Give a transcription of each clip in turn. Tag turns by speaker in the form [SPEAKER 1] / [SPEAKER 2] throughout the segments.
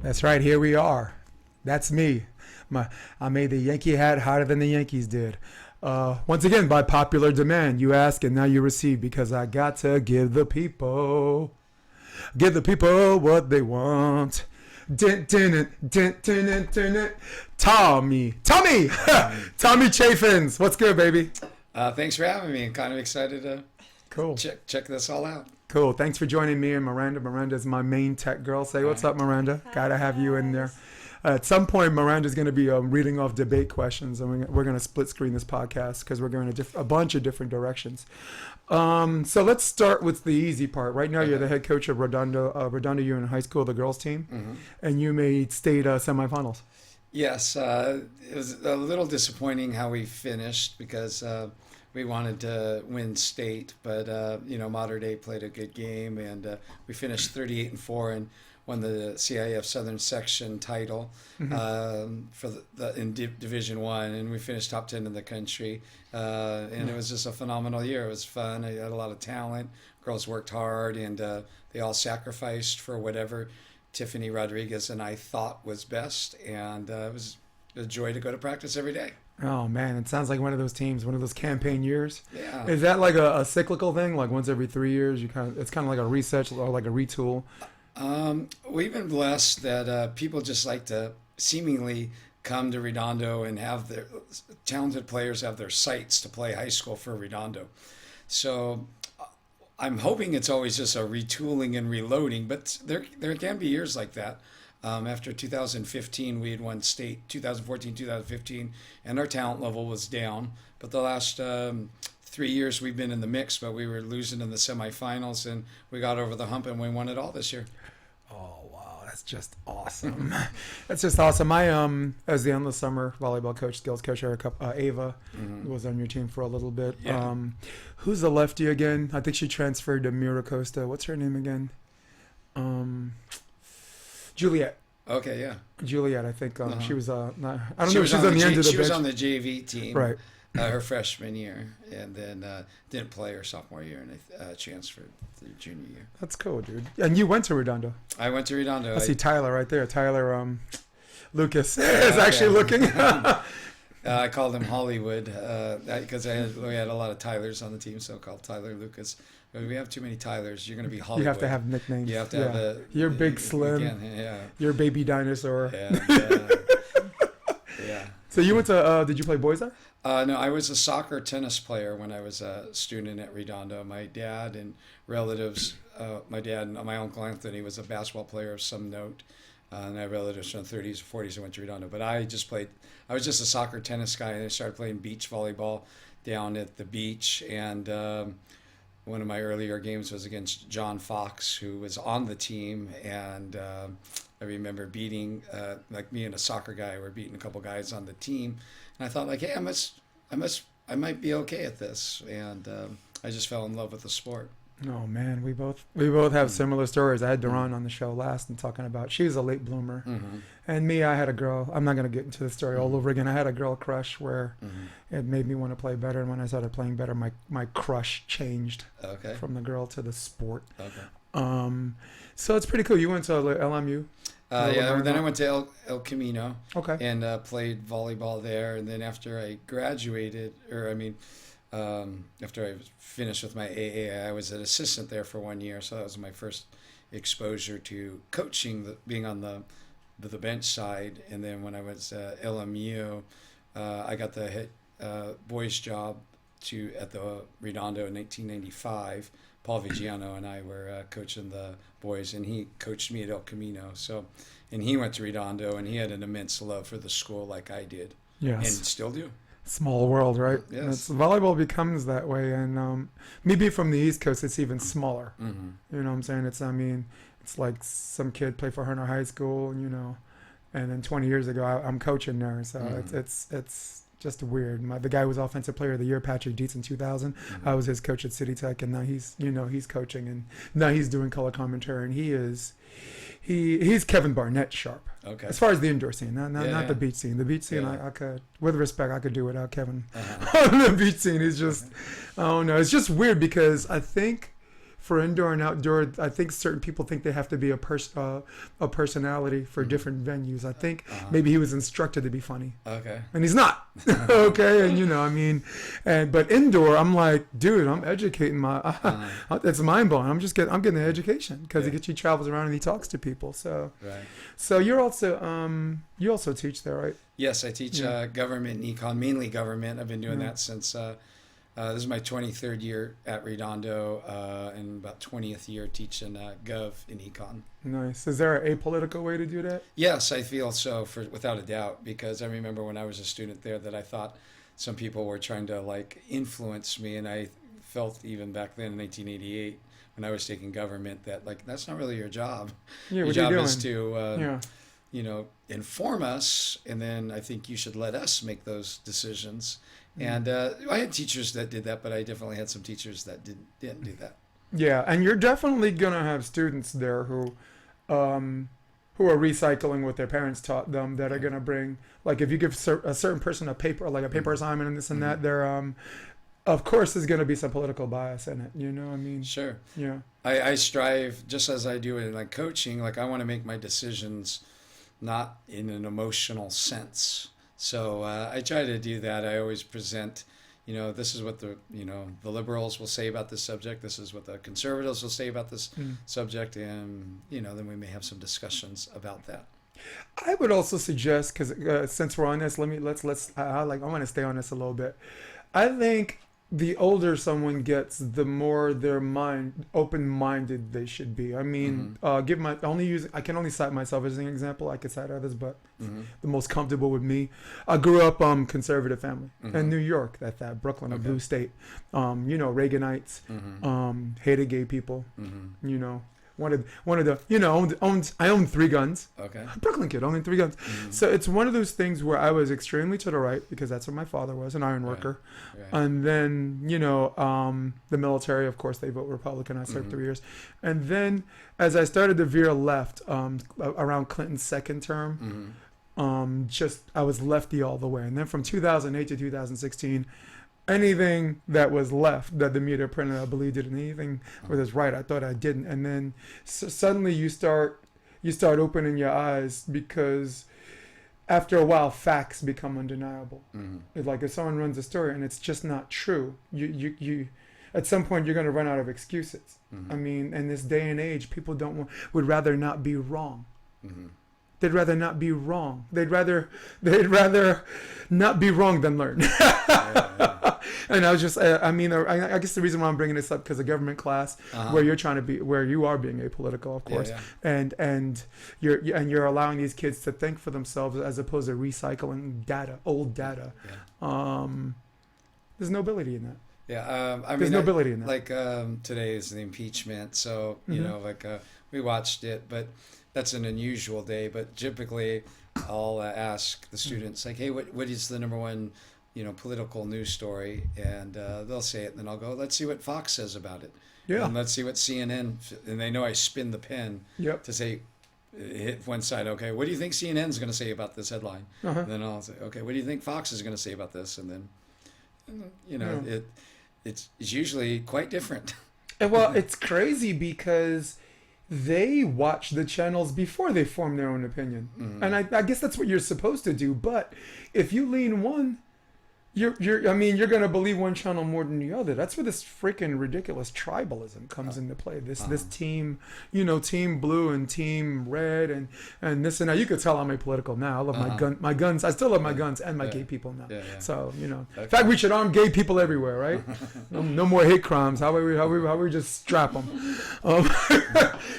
[SPEAKER 1] That's right. Here we are. That's me. I made the Yankee hat hotter than the Yankees did. Once again, by popular demand, you ask and now you receive, because I got to give the people what they want. Tommy Chaffins. What's good, baby?
[SPEAKER 2] Thanks for having me. I'm kind of excited to check this all out.
[SPEAKER 1] Cool. Thanks for joining me and Miranda. Miranda's my main tech girl. Say what's up, Miranda.
[SPEAKER 3] Hi,
[SPEAKER 1] Gotta have you in there.
[SPEAKER 3] guys.
[SPEAKER 1] At some point, Miranda's going to be reading off debate questions, and we're going to split screen this podcast because we're going a bunch of different directions. So let's start with the easy part. Right now, you're the head coach of Redondo Union High School, the girls team, and you made state semifinals.
[SPEAKER 2] Yes, it was a little disappointing how we finished because we wanted to win state, but Mater Dei played a good game, and we finished 38-4 and won the CIF Southern Section title for in Division One, and we finished top 10 in the country. And it was just a phenomenal year. It was fun. I had a lot of talent. Girls worked hard, and they all sacrificed for whatever Tiffany Rodriguez and I thought was best, and it was a joy to go to practice every day.
[SPEAKER 1] Oh man, it sounds like one of those teams, one of those campaign years.
[SPEAKER 2] Yeah.
[SPEAKER 1] Is that like a cyclical thing? Like once every 3 years, it's kind of like a reset or like a retool.
[SPEAKER 2] We've been blessed that people just like to seemingly come to Redondo and have their talented players have their sights to play high school for Redondo. So I'm hoping it's always just a retooling and reloading, but there can be years like that. After 2015, we had won state, 2014, 2015, and our talent level was down. But the last 3 years we've been in the mix, but we were losing in the semifinals, and we got over the hump and we won it all this year.
[SPEAKER 1] Oh wow, that's just awesome. That's just awesome. I as the endless summer volleyball coach, skills coach, Ava was on your team for a little bit.
[SPEAKER 2] Yeah.
[SPEAKER 1] Who's the lefty again? I think she transferred to Miracosta. What's her name again? Juliet.
[SPEAKER 2] Okay, yeah.
[SPEAKER 1] Juliet, I think she was I don't know.
[SPEAKER 2] She
[SPEAKER 1] She
[SPEAKER 2] was
[SPEAKER 1] was on the end of the
[SPEAKER 2] She
[SPEAKER 1] bench.
[SPEAKER 2] was on the JV team,
[SPEAKER 1] Right.
[SPEAKER 2] Her freshman year, and then didn't play her sophomore year, and transferred the junior year.
[SPEAKER 1] That's cool, dude. And you went to Redondo.
[SPEAKER 2] I went to Redondo.
[SPEAKER 1] I see Tyler right there. Tyler Lucas is actually looking.
[SPEAKER 2] I called him Hollywood because we had a lot of Tylers on the team, so I called Tyler Lucas. But we have too many Tylers. You're going to be Hollywood.
[SPEAKER 1] You have to have nicknames.
[SPEAKER 2] You have to have
[SPEAKER 1] You're big slim.
[SPEAKER 2] Yeah.
[SPEAKER 1] You're baby dinosaur.
[SPEAKER 2] Yeah.
[SPEAKER 1] So you went to, did you play boys there?
[SPEAKER 2] No, I was a soccer tennis player when I was a student at Redondo. My dad and relatives, my dad and my uncle Anthony was a basketball player of some note. And I have relatives from the 30s, 40s who went to Redondo. But I was just a soccer tennis guy, and I started playing beach volleyball down at the beach. And one of my earlier games was against John Fox, who was on the team. And I remember beating, like me and a soccer guy were beating a couple guys on the team. And I thought, like, hey, I might be okay at this. And I just fell in love with the sport.
[SPEAKER 1] Oh man, we both have similar stories. I had Duran on the show last and talking about she was a late bloomer, and me, I had a girl. I'm not gonna get into the story all over again. I had a girl crush where it made me want to play better, and when I started playing better, my crush changed from the girl to the sport.
[SPEAKER 2] Okay.
[SPEAKER 1] So it's pretty cool. You went to LMU.
[SPEAKER 2] Then I went to El Camino.
[SPEAKER 1] Okay.
[SPEAKER 2] And played volleyball there, and then after I graduated, after I finished with my AA, I was an assistant there for 1 year, so that was my first exposure to coaching, being on the bench side. And then when I was at LMU, I got the head boys job at the Redondo in 1995. Paul Vigiano and I were coaching the boys, and he coached me at El Camino. And he went to Redondo, and he had an immense love for the school like I did.
[SPEAKER 1] Yes.
[SPEAKER 2] And still do.
[SPEAKER 1] Small world, right?
[SPEAKER 2] Yes.
[SPEAKER 1] Volleyball becomes that way, and maybe from the East Coast, it's even smaller.
[SPEAKER 2] Mm-hmm.
[SPEAKER 1] You know what I'm saying? It's like some kid played for Hunter High School, and then 20 years ago, I'm coaching there, so it's just weird. The guy was Offensive Player of the Year, Patrick Dietz, in 2000. I was his coach at City Tech, and now he's coaching, and now he's doing color commentary, and he's Kevin Barnett sharp.
[SPEAKER 2] Okay.
[SPEAKER 1] As far as the indoor scene, not the beach scene. The beach scene, I could, with respect, I could do without Kevin. On the beach scene, he's just, I don't know. It's just weird because I think for indoor and outdoor, I think certain people think they have to be a personality for different venues. I think maybe he was instructed to be funny.
[SPEAKER 2] Okay.
[SPEAKER 1] And he's not. Okay. And, you know, I mean, but indoor, I'm like, dude, I'm educating it's mind blowing. I'm getting the education because he travels around and he talks to people. So,
[SPEAKER 2] right.
[SPEAKER 1] So you're also, you also teach there, right?
[SPEAKER 2] Yes, I teach government and econ, mainly government. I've been doing that since, this is my 23rd year at Redondo, and about 20th year teaching Gov in econ.
[SPEAKER 1] Nice. Is there an apolitical way to do that?
[SPEAKER 2] Yes, I feel so, without a doubt, because I remember when I was a student there that I thought some people were trying to like influence me, and I felt even back then in 1988 when I was taking government that like that's not really your job.
[SPEAKER 1] Yeah,
[SPEAKER 2] your
[SPEAKER 1] what
[SPEAKER 2] job
[SPEAKER 1] are you
[SPEAKER 2] is
[SPEAKER 1] doing?
[SPEAKER 2] to you know, inform us, and then I think you should let us make those decisions. And I had teachers that did that, but I definitely had some teachers that didn't do that.
[SPEAKER 1] Yeah, and you're definitely gonna have students there who are recycling what their parents taught them. That are gonna bring, like, if you give a certain person a paper, like a paper assignment and this and that, there, of course, there's gonna be some political bias in it. You know, I mean,
[SPEAKER 2] sure.
[SPEAKER 1] Yeah.
[SPEAKER 2] I strive, just as I do in like coaching, like I want to make my decisions not in an emotional sense. So I try to do that. I always present, you know, this is what the liberals will say about this subject. This is what the conservatives will say about this subject. And, you know, then we may have some discussions about that.
[SPEAKER 1] I would also suggest, because since we're on this, I want to stay on this a little bit. I think the older someone gets, the more their open-minded they should be. I mean, I can only cite myself as an example. I could cite others, but the most comfortable with me. I grew up conservative family in New York, that Brooklyn, a blue state. You know, Reaganites, hated gay people. You know. One of the, you know, I owned 3 guns. Okay. Brooklyn kid, owning 3 guns. So it's one of those things where I was extremely to the right because that's where my father was, an iron worker. Right. And then, you know, the military, of course, they vote Republican. I served 3 years. And then as I started to veer left around Clinton's second term, I was lefty all the way. And then from 2008 to 2016, anything that was left that the media printed, I believed it, and anything that was right, I thought I didn't. And then suddenly you start opening your eyes because after a while, facts become undeniable. It's like if someone runs a story and it's just not true, you at some point you're going to run out of excuses. I mean, in this day and age, people would rather not be wrong. They'd rather not be wrong. They'd rather not be wrong than learn. And I was just, I guess the reason why I'm bringing this up because the government class where you are being apolitical, of course, and you're allowing these kids to think for themselves as opposed to recycling old data. There's nobility in that.
[SPEAKER 2] Yeah,
[SPEAKER 1] there's nobility in that.
[SPEAKER 2] Like today is the impeachment, so you know, like we watched it, but that's an unusual day. But typically, I'll ask the students like, "Hey, what is the number one, you know, political news story?" And they'll say it, and then I'll go, "Let's see what Fox says about it." Yeah. And let's see what CNN. And they know I spin the pen to say, hit one side. Okay, what do you think CNN's going to say about this headline? And then I'll say, okay, what do you think Fox is going to say about this? And then, you know, it's usually quite different.
[SPEAKER 1] Well, it's crazy because they watch the channels before they form their own opinion. And I guess that's what you're supposed to do. But if you lean one, you're going to believe one channel more than the other. That's where this freaking ridiculous tribalism comes into play. This team, you know, team blue and team red and this and that. You could tell I'm apolitical now. I love my guns. I still love my guns and my gay people now. So, you know, in fact, we should arm gay people everywhere, right? No more hate crimes. How we just strap them?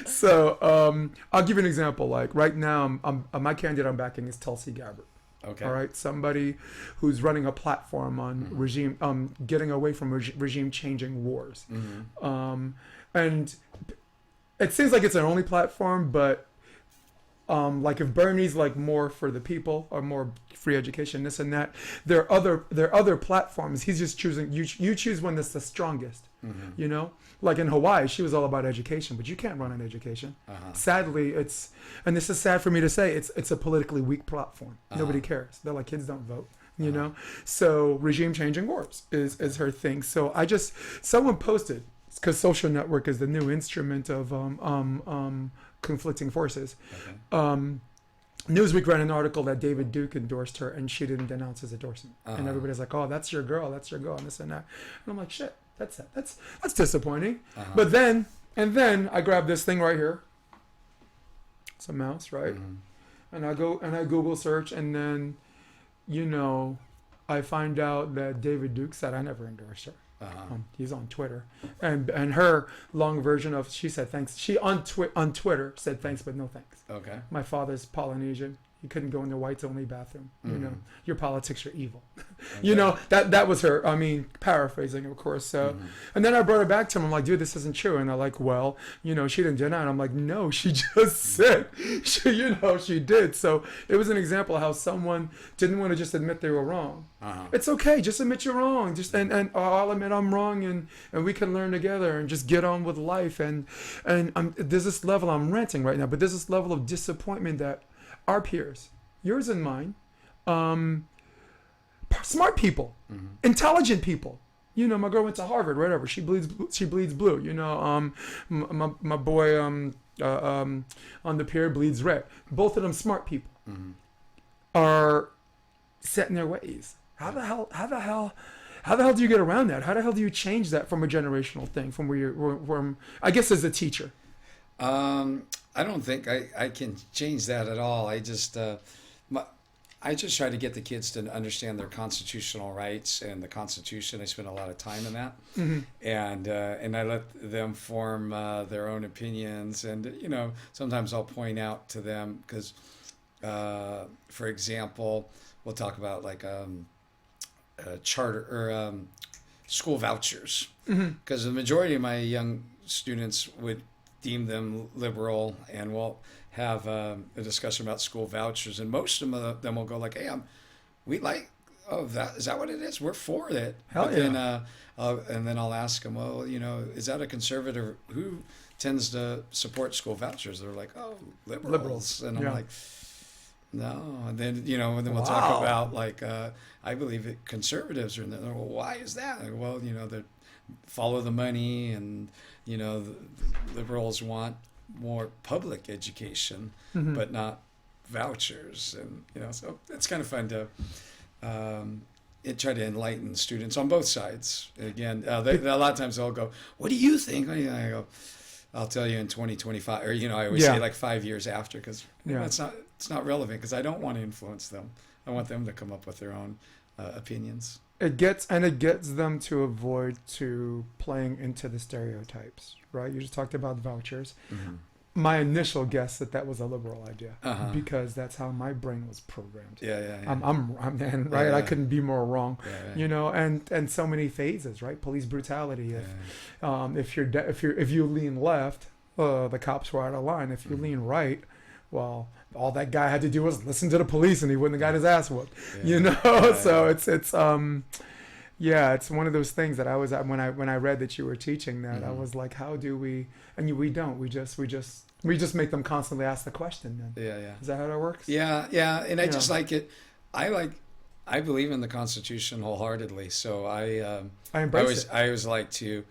[SPEAKER 1] So I'll give you an example. Like right now, my candidate I'm backing is Tulsi Gabbard. Okay. All right. Somebody who's running a platform on regime, getting away from regime changing wars. And it seems like it's an only platform, but like if Bernie's like more for the people or more free education, this and that, there are other platforms. He's just choosing, you choose one that's the strongest, you know? Like in Hawaii, she was all about education, but you can't run on education. Sadly, and this is sad for me to say, it's a politically weak platform. Nobody cares. They're like, kids don't vote, you know? So regime changing wars is her thing. So someone posted because social network is the new instrument of conflicting forces.
[SPEAKER 2] Okay.
[SPEAKER 1] Newsweek ran an article that David Duke endorsed her, and she didn't denounce his endorsement. And everybody's like, "Oh, that's your girl, and this and that." And I'm like, "Shit, that's disappointing." But then I grab this thing right here. It's a mouse, right? And I go and I Google search, and then, I find out that David Duke said I never endorsed her. He's on Twitter, and her long version of she said thanks. She on Twitter said thanks, but no thanks.
[SPEAKER 2] Okay.
[SPEAKER 1] My father's Polynesian. He couldn't go in the whites only bathroom. Your politics are evil.
[SPEAKER 2] Okay.
[SPEAKER 1] That was her. I mean, paraphrasing, of course. So, and then I brought it back to him. I'm like, dude, this isn't true. And they're like, well, she didn't deny it. I'm like, no, she just said, she did. So it was an example of how someone didn't want to just admit they were wrong. It's okay, just admit you're wrong. Just and I'll admit I'm wrong, and we can learn together and just get on with life. And there's this level I'm ranting right now, but there's this level of disappointment that our peers, yours and mine, smart people, intelligent people. My girl went to Harvard, whatever. She bleeds blue. My boy on the pier bleeds red. Both of them smart people are set in their ways. How the hell do you get around that? How the hell do you change that from a generational thing? From where you're, I guess as a teacher.
[SPEAKER 2] I don't think I can change that at all. I just try to get the kids to understand their constitutional rights and the Constitution. I spend a lot of time in that, and I let them form their own opinions. And sometimes I'll point out to them because, for example, we'll talk about like charter or school vouchers, because the majority of my young students would deem them liberal, and we'll have a discussion about school vouchers, and most of them will go like, "Hey, is that what it is? We're for it."
[SPEAKER 1] Hell
[SPEAKER 2] but
[SPEAKER 1] yeah.
[SPEAKER 2] Then, and then I'll ask them, "Well, is that a conservative who tends to support school vouchers?" They're like, "Oh, liberals," and I'm like, "No." And then and then we'll talk about like, I believe conservatives are in there. Well, why is that? Well, they follow the money, and the liberals want more public education, but not vouchers, and so it's kind of fun to try to enlighten students on both sides. Again, a lot of times they'll go, "What do you think?" I go, "I'll tell you in 2025," or I always say like 5 years after, because it's not relevant, because I don't want to influence them. I want them to come up with their own opinions.
[SPEAKER 1] It gets them to avoid to playing into the stereotypes, right? You just talked about vouchers. My initial guess that was a liberal idea, because that's how my brain was programmed. I'm right. I couldn't be more wrong. And so many phases, right? Police brutality. If you lean left, the cops were out of line. If you lean right, well, all that guy had to do was listen to the police, and he wouldn't have got his ass whooped. So it's it's one of those things that I was when I read that you were teaching that, I was like, how do we? And we don't. We just make them constantly ask the question. Then is that how that works?
[SPEAKER 2] And I just like it. I believe in the Constitution wholeheartedly. So I
[SPEAKER 1] embrace it.
[SPEAKER 2] I always like to.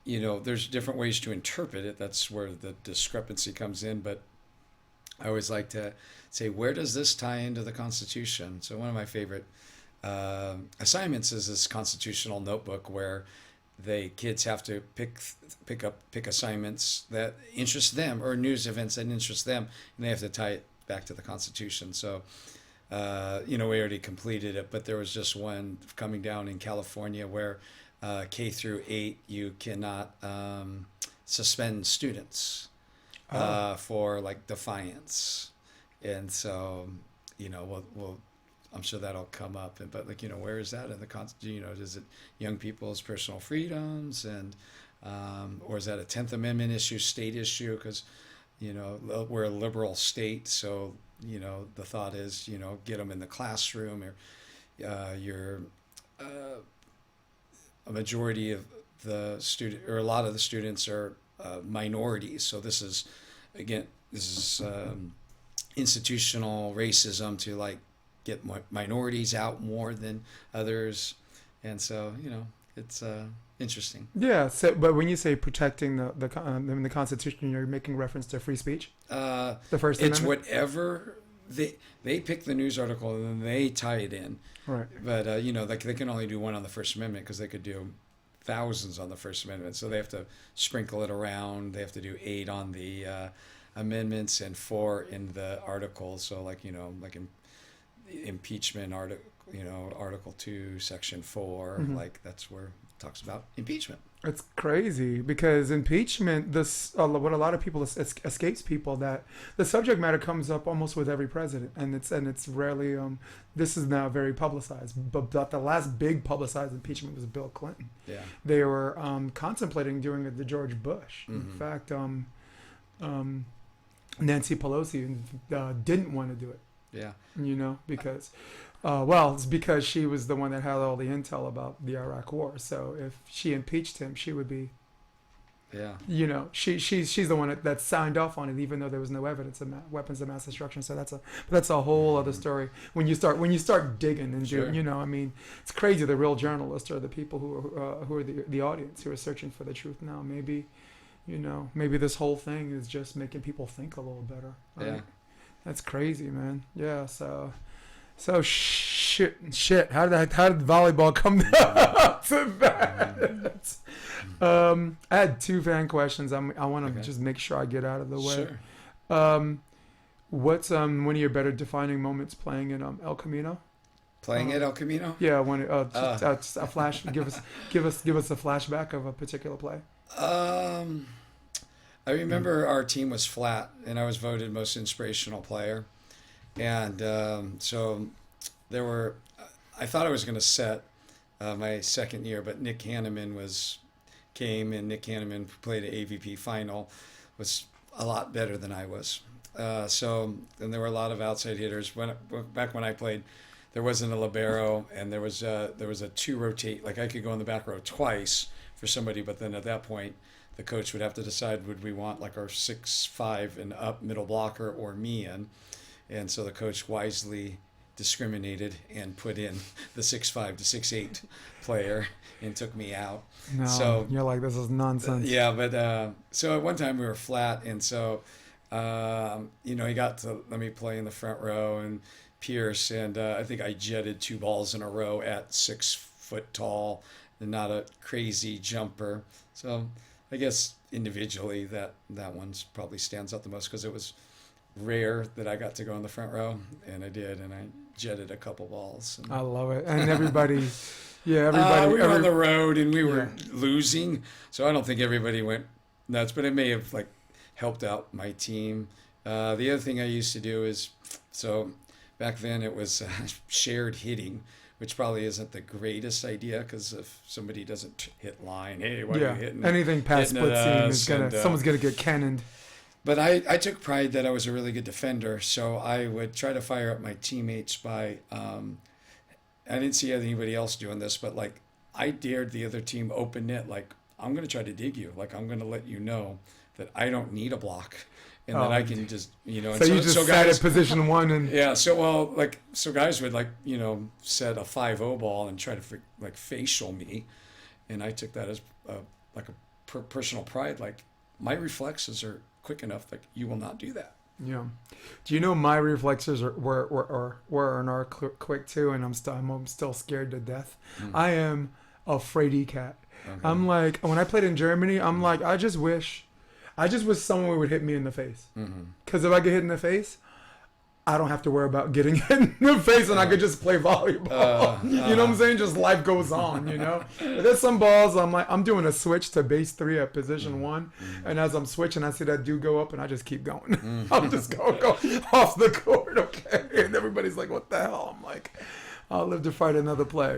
[SPEAKER 2] There's different ways to interpret it. That's where the discrepancy comes in. But I always like to say, where does this tie into the Constitution? So one of my favorite assignments is this constitutional notebook where kids have to pick assignments that interest them, or news events that interest them, and they have to tie it back to the Constitution. So we already completed it, but there was just one coming down in California where K through 8 you cannot suspend students for like defiance, and so we'll I'm sure that'll come up, but where is that in the Constitution? Is it young people's personal freedoms, and or is that a 10th Amendment issue, state issue? Because we're a liberal state, so the thought is get them in the classroom, or you're a majority of the student, or a lot of the students are minorities. So this is institutional racism to get minorities out more than others, and so it's interesting.
[SPEAKER 1] Yeah. So, but when you say protecting the Constitution, you're making reference to free speech. The First
[SPEAKER 2] It's
[SPEAKER 1] Amendment.
[SPEAKER 2] whatever they pick the news article and then they tie it in.
[SPEAKER 1] Right.
[SPEAKER 2] But like they can only do one on the First Amendment because they could do thousands on the First Amendment. So they have to sprinkle it around. They have to do 8 on the amendments and 4 in the articles. So like impeachment article. Article 2, Section 4,
[SPEAKER 1] Mm-hmm.
[SPEAKER 2] like that's where it talks about impeachment.
[SPEAKER 1] It's crazy because impeachment, what a lot of people escapes people, that the subject matter comes up almost with every president, and it's rarely. This is now very publicized, but the last big publicized impeachment was Bill Clinton.
[SPEAKER 2] Yeah.
[SPEAKER 1] They were contemplating doing it to George Bush.
[SPEAKER 2] Mm-hmm.
[SPEAKER 1] In fact, Nancy Pelosi didn't want to do it.
[SPEAKER 2] Yeah.
[SPEAKER 1] Because. It's because she was the one that had all the intel about the Iraq War. So if she impeached him, she would be, she's the one that signed off on it, even though there was no evidence of weapons of mass destruction. So that's a whole other story. When you start digging and
[SPEAKER 2] Sure.
[SPEAKER 1] it's crazy. The real journalists are the people who are the audience who are searching for the truth now. Maybe this whole thing is just making people think a little better. Right?
[SPEAKER 2] Yeah.
[SPEAKER 1] That's crazy, man. Yeah. So shit. How did volleyball come to that? I had 2 fan questions. I want to just make sure I get out of the way.
[SPEAKER 2] Sure.
[SPEAKER 1] What's one of your better defining moments playing in El Camino?
[SPEAKER 2] Playing at El Camino?
[SPEAKER 1] Yeah, just a flash. Give us a flashback of a particular play.
[SPEAKER 2] I remember our team was flat, and I was voted most inspirational player. And so I thought I was going to set my second year, but Nick Hanneman came, and Nick Hanneman played an AVP final, was a lot better than I was. And there were a lot of outside hitters. Back when I played, there wasn't a libero, and there was a 2 rotate. Like I could go in the back row twice for somebody, but then at that point, the coach would have to decide, would we want like our 6'5" and up middle blocker or me in. And so the coach wisely discriminated and put in the 6'5" to 6'8" player and took me out.
[SPEAKER 1] No, so you're like, this is nonsense.
[SPEAKER 2] Yeah, but so at one time we were flat, and so he got to let me play in the front row and Pierce, and I think I jetted 2 balls in a row at 6 foot tall and not a crazy jumper. So I guess individually that one's probably stands out the most because it was rare that I got to go in the front row, and I did, and I jetted a couple balls.
[SPEAKER 1] I love it. And everybody, we were
[SPEAKER 2] on the road, and we were losing, so I don't think everybody went nuts, but it may have like helped out my team. The other thing I used to do is, so back then it was shared hitting, which probably isn't the greatest idea, because if somebody doesn't hit line, hey, why are you hitting?
[SPEAKER 1] Anything past split seam is someone's gonna get cannoned.
[SPEAKER 2] But I took pride that I was a really good defender, so I would try to fire up my teammates by, I didn't see anybody else doing this, but like I dared the other team open net, like I'm going to try to dig you, like I'm going to let you know that I don't need a block, and that I can just, and
[SPEAKER 1] so you just sat
[SPEAKER 2] guys,
[SPEAKER 1] at position 1 and
[SPEAKER 2] so guys would like set a 5-0 ball and try to facial me, and I took that as a personal pride, like my reflexes are quick enough that you will not do that.
[SPEAKER 1] Yeah. Do you know my reflexes were and are quick too, and I'm still scared to death. I am a fraidy cat. Okay. I'm like, when I played in Germany, I'm like, I just wish someone would hit me in the face. Because if I get hit in the face, I don't have to worry about getting hit in the face, and I could just play volleyball. You know what I'm saying? Just life goes on, But there's some balls I'm doing a switch to base 3 at position 1, and as I'm switching, I see that dude go up, and I just keep going. I'm just go off the court, okay? And everybody's like, what the hell? I'm like, I'll live to fight another player.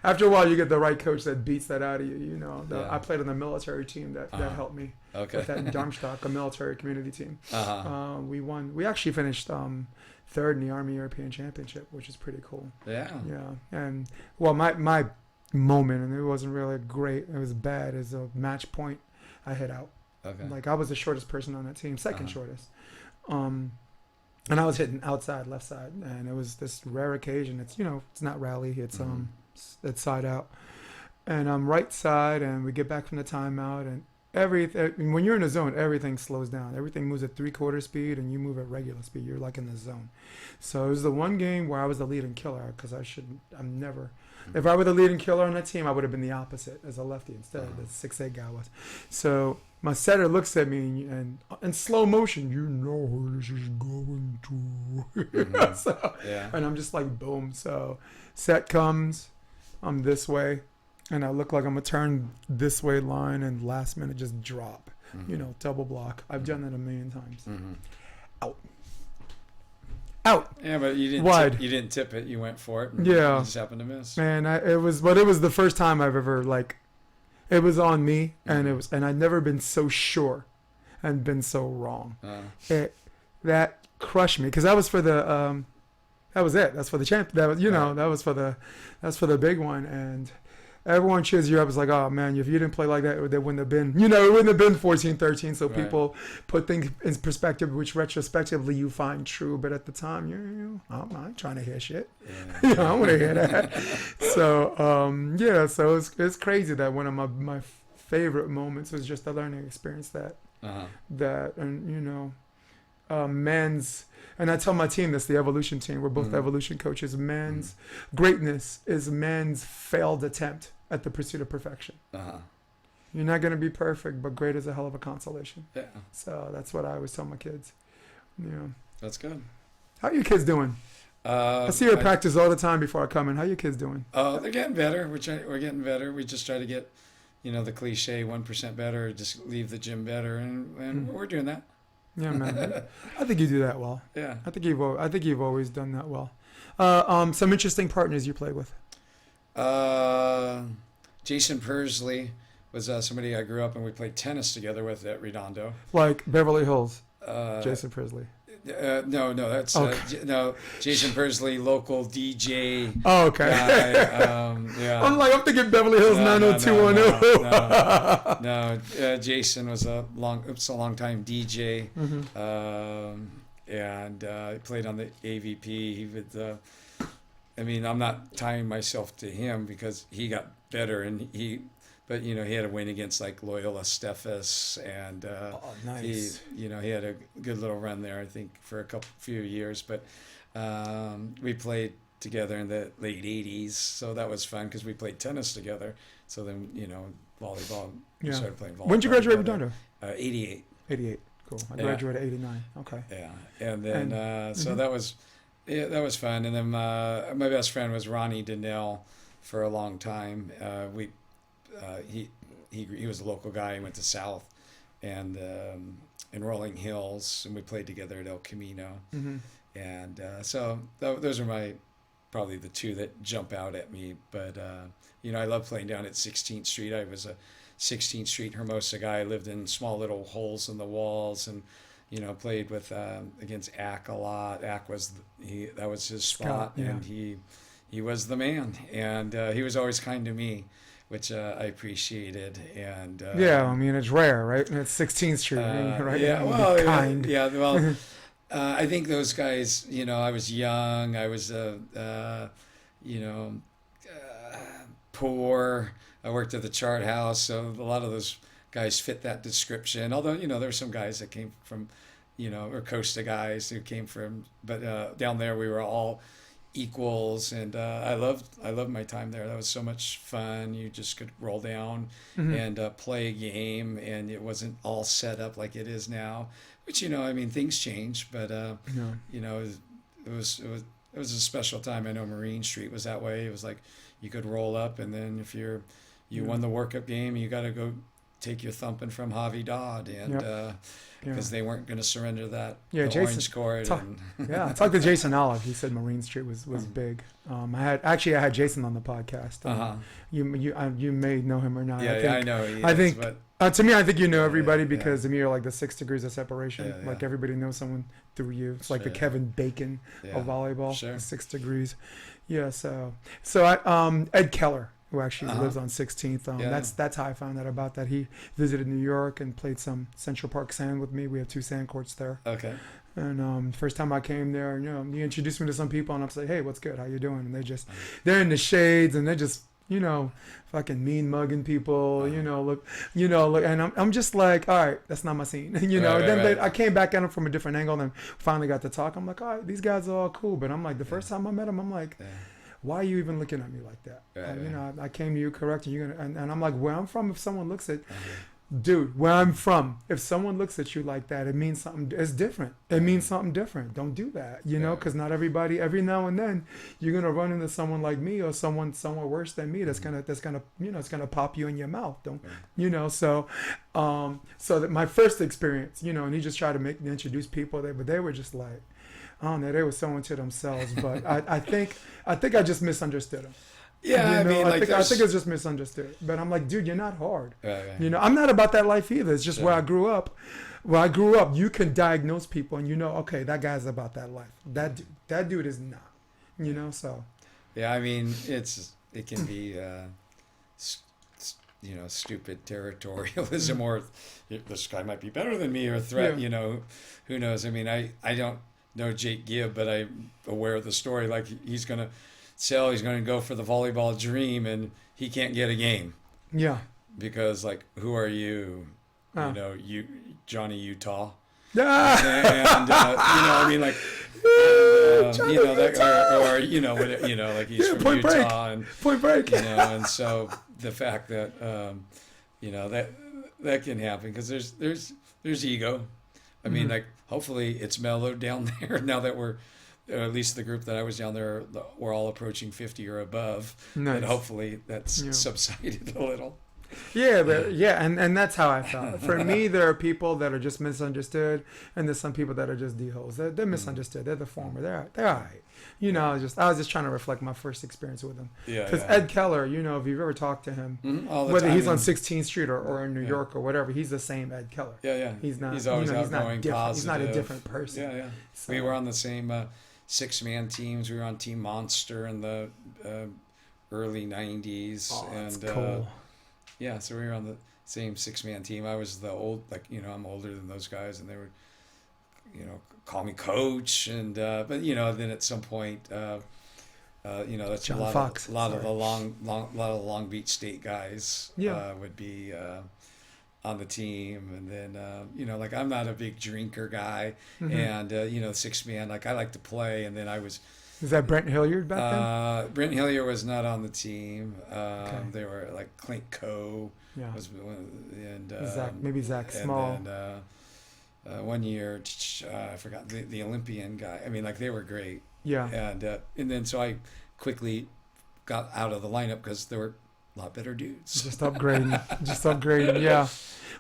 [SPEAKER 1] After a while, you get the right coach that beats that out of you. I played on the military team that helped me.
[SPEAKER 2] Okay.
[SPEAKER 1] With that in Darmstadt, a military community team. We won. We actually finished 3rd in the Army European Championship, which is pretty cool.
[SPEAKER 2] Yeah.
[SPEAKER 1] Yeah. And my moment, and it wasn't really great. It was bad. Is a match point I hit out.
[SPEAKER 2] Okay.
[SPEAKER 1] Like I was the shortest person on that team, second shortest. And I was hitting outside, left side, and it was this rare occasion. It's it's not rally. It's side out. and I'm right side, and we get back from the timeout, and when you're in the zone, everything slows down. Everything moves at 3/4 speed, and you move at regular speed. You're like in the zone. So it was the one game where I was the leading killer because I'm never. If I were the leading killer on that team, I would have been the opposite as a lefty instead. The 6'8" guy was. So my setter looks at me and in slow motion, you know who this is going to. So, and I'm just like, boom. So set comes, I'm this way, and I look like I'm gonna turn this way line, and last minute just drop. Double block. I've done that a million times. Out.
[SPEAKER 2] Yeah, but you didn't.
[SPEAKER 1] Wide.
[SPEAKER 2] You didn't tip it. You went for it. And
[SPEAKER 1] Yeah.
[SPEAKER 2] You just happened to miss.
[SPEAKER 1] Man, it was the first time I've ever it was on me, and I'd never been so sure, and been so wrong. That crushed me because that was for the that was it. That's for the champ. That was that's for the big one, and everyone cheers you up. It's like, oh man, if you didn't play like that, there wouldn't have been, it wouldn't have been 14-13. So people put things in perspective, which retrospectively you find true. But at the time, I'm not trying to hear shit. I don't want to hear that. So, so it's crazy that one of my favorite moments was just a learning experience men's, and I tell my team this, the evolution team, we're both evolution coaches, men's greatness is men's failed attempt at the pursuit of perfection. You're not going to be perfect, but great is a hell of a consolation. Yeah. So that's what I always tell my kids.
[SPEAKER 2] That's good.
[SPEAKER 1] How are your kids doing? I see you at practice all the time before I come in. How are your kids doing?
[SPEAKER 2] They're getting better. We're getting better. We just try to get, the cliche 1% better, just leave the gym better, and we're doing that.
[SPEAKER 1] Yeah, man. I think you do that well.
[SPEAKER 2] Yeah.
[SPEAKER 1] I think you've always done that well. Some interesting partners you played with.
[SPEAKER 2] Jason Persley was somebody I grew up and we played tennis together with at Redondo.
[SPEAKER 1] Like Beverly Hills. Jason Persley.
[SPEAKER 2] No, that's Jason Persley, local DJ.
[SPEAKER 1] Oh, okay.
[SPEAKER 2] Guy,
[SPEAKER 1] I'm thinking Beverly Hills 90210.
[SPEAKER 2] No, Jason was a long time DJ, and he played on the AVP. He would. I'm not tying myself to him because he got better and But he had a win against like Loyola Steffes, and
[SPEAKER 1] nice.
[SPEAKER 2] he had a good little run there, I think, for a few years. But we played together in the late '80s, so that was fun because we played tennis together. So then volleyball. We started playing volleyball.
[SPEAKER 1] When did you graduate Redondo?
[SPEAKER 2] 88.
[SPEAKER 1] 88. Cool. I graduated 89. Okay.
[SPEAKER 2] Yeah, and then so that was fun. And then my best friend was Ronnie Donnell for a long time. He was a local guy. He went to South and in Rolling Hills, and we played together at El Camino. And so those are probably the two that jump out at me. But I love playing down at 16th Street. I was a 16th Street Hermosa guy. I lived in small little holes in the walls, and played with against Ack a lot. Ack that was his spot, and he was the man, and he was always kind to me, which I appreciated. And
[SPEAKER 1] it's rare, right? And it's 16th Street, right?
[SPEAKER 2] Kind. I think those guys, I was young, I was poor, I worked at the Chart House, so a lot of those guys fit that description. Although there were some guys that came from or Costa guys who came from, but down there we were all equals, and I loved my time there. That was so much fun. You just could roll down and play a game, and it wasn't all set up like it is now. Which things change, but it was a special time. I know Marine Street was that way. It was like you could roll up, and then if you won the workup game, you got to go take your thumping from Javi Dodd, and because they weren't going to surrender that orange cord.
[SPEAKER 1] I talked to Jason Olive. He said Marine Street was big. I had Jason on the podcast. You may know him or not.
[SPEAKER 2] I know.
[SPEAKER 1] To me, I think you know everybody because to me, you're like the 6 degrees of separation. Like everybody knows someone through you. It's like the Kevin Bacon of volleyball. The 6 degrees. Yeah. So Ed Keller, who actually lives on 16th. That's how I found out about that. He visited New York and played some Central Park sand with me. We have 2 sand courts there.
[SPEAKER 2] Okay.
[SPEAKER 1] And first time I came there, he introduced me to some people, and I'm like, hey, what's good? How you doing? And they're in the shades, and they're just fucking mean mugging people, look, and I'm just like, all right, that's not my scene, I came back at them from a different angle, and finally got to talk. I'm like, all right, these guys are all cool, but I'm like, the first time I met them, I'm like, why are you even looking at me like that? I came to you correct, and you're gonna, and I'm like, where I'm from, if someone looks at, dude, where I'm from, if someone looks at you like that, it means something. It's different. It means something different. Don't do that, because not everybody. Every now and then, you're gonna run into someone like me or someone somewhere worse than me. That's gonna it's gonna pop you in your mouth. So that my first experience, and he just tried to introduce people there, but they were just like, I don't know, they were so into themselves. But I think I just misunderstood them.
[SPEAKER 2] Yeah, I
[SPEAKER 1] think it's just misunderstood. But I'm like, dude, you're not hard. I'm not about that life either. It's just where I grew up. Where I grew up, you can diagnose people and okay, that guy's about that life. That dude is not. So.
[SPEAKER 2] Yeah, I mean, it can be, stupid territorialism, or this guy might be better than me, or threat. Who knows? I mean, I don't know Jake Gibb, but I'm aware of the story. Like, he's going to go for the volleyball dream, and he can't get a game.
[SPEAKER 1] Yeah.
[SPEAKER 2] Because, like, who are you? You Johnny Utah.
[SPEAKER 1] Ah.
[SPEAKER 2] And I mean, like, like he's from Utah, and
[SPEAKER 1] Point Break.
[SPEAKER 2] And so the fact that that can happen, because there's ego. I mean, like, hopefully it's mellowed down there now that we're, at least the group that I was down there, we're all approaching 50 or above. Nice. And hopefully that's subsided a little.
[SPEAKER 1] Yeah, but and that's how I felt. For me, there are people that are just misunderstood, and there's some people that are just d-holes. They're misunderstood. They're the former. They're all right. I was just trying to reflect my first experience with him. Yeah. Because Ed Keller, if you've ever talked to him, whether he's on 16th Street or in New York or whatever, he's the same Ed Keller.
[SPEAKER 2] Yeah.
[SPEAKER 1] He's not.
[SPEAKER 2] He's always outgoing, positive.
[SPEAKER 1] He's not a different person.
[SPEAKER 2] Yeah. So. We were on the same 6-man teams. We were on Team Monster in the early 90s.
[SPEAKER 1] Oh, that's cool.
[SPEAKER 2] Yeah, so we were on the same 6-man team. I was the old, I'm older than those guys, and they would, call me coach, and but then at some point, that's
[SPEAKER 1] John
[SPEAKER 2] a
[SPEAKER 1] Fox.
[SPEAKER 2] lot of the Long Beach State guys would be on the team, and then I'm not a big drinker guy, and 6-man, I like to play, and then I was.
[SPEAKER 1] Is that Brent Hilliard back then?
[SPEAKER 2] Brent Hilliard was not on the team. They were like Clint Coe.
[SPEAKER 1] Yeah.
[SPEAKER 2] And
[SPEAKER 1] Zach Small.
[SPEAKER 2] And then, one year, I forgot the Olympian guy. I mean, they were great.
[SPEAKER 1] Yeah.
[SPEAKER 2] And then so I quickly got out of the lineup because there were a lot better dudes.
[SPEAKER 1] Just upgrading. Yeah.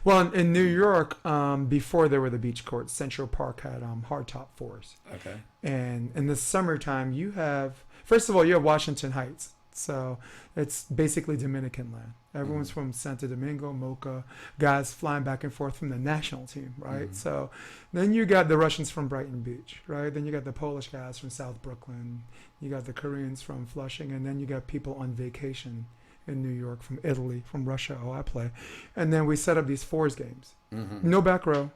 [SPEAKER 1] Well, in New York, before there were the beach courts, Central Park had hardtop fours.
[SPEAKER 2] Okay.
[SPEAKER 1] And in the summertime, you have Washington Heights. So it's basically Dominican land. Everyone's from Santo Domingo, Mocha, guys flying back and forth from the national team, right? So then you got the Russians from Brighton Beach, right? Then you got the Polish guys from South Brooklyn. You got the Koreans from Flushing. And then you got people on vacation in New York from Italy, from Russia. I play. And then we set up these fours games. No back row.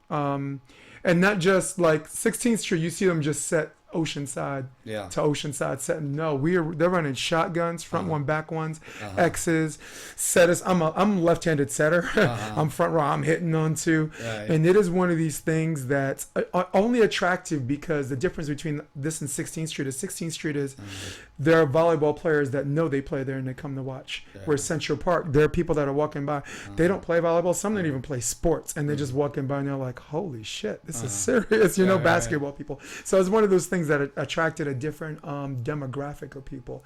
[SPEAKER 1] And not just like 16th Street, you see them just set Oceanside to Oceanside setting. No, they're running shotguns, front one, back ones, X's, setters. I'm left-handed setter. I'm front row. I'm hitting on two, and it is one of these things that's only attractive because the difference between this and 16th Street is 16th Street is there are volleyball players that know they play there and they come to watch. Whereas Central Park, there are people that are walking by. They don't play volleyball. Some don't even play sports, and they're just walking by and they're like, "Holy shit, this is serious!" Basketball people. So it's one of those things that attracted a different demographic of people.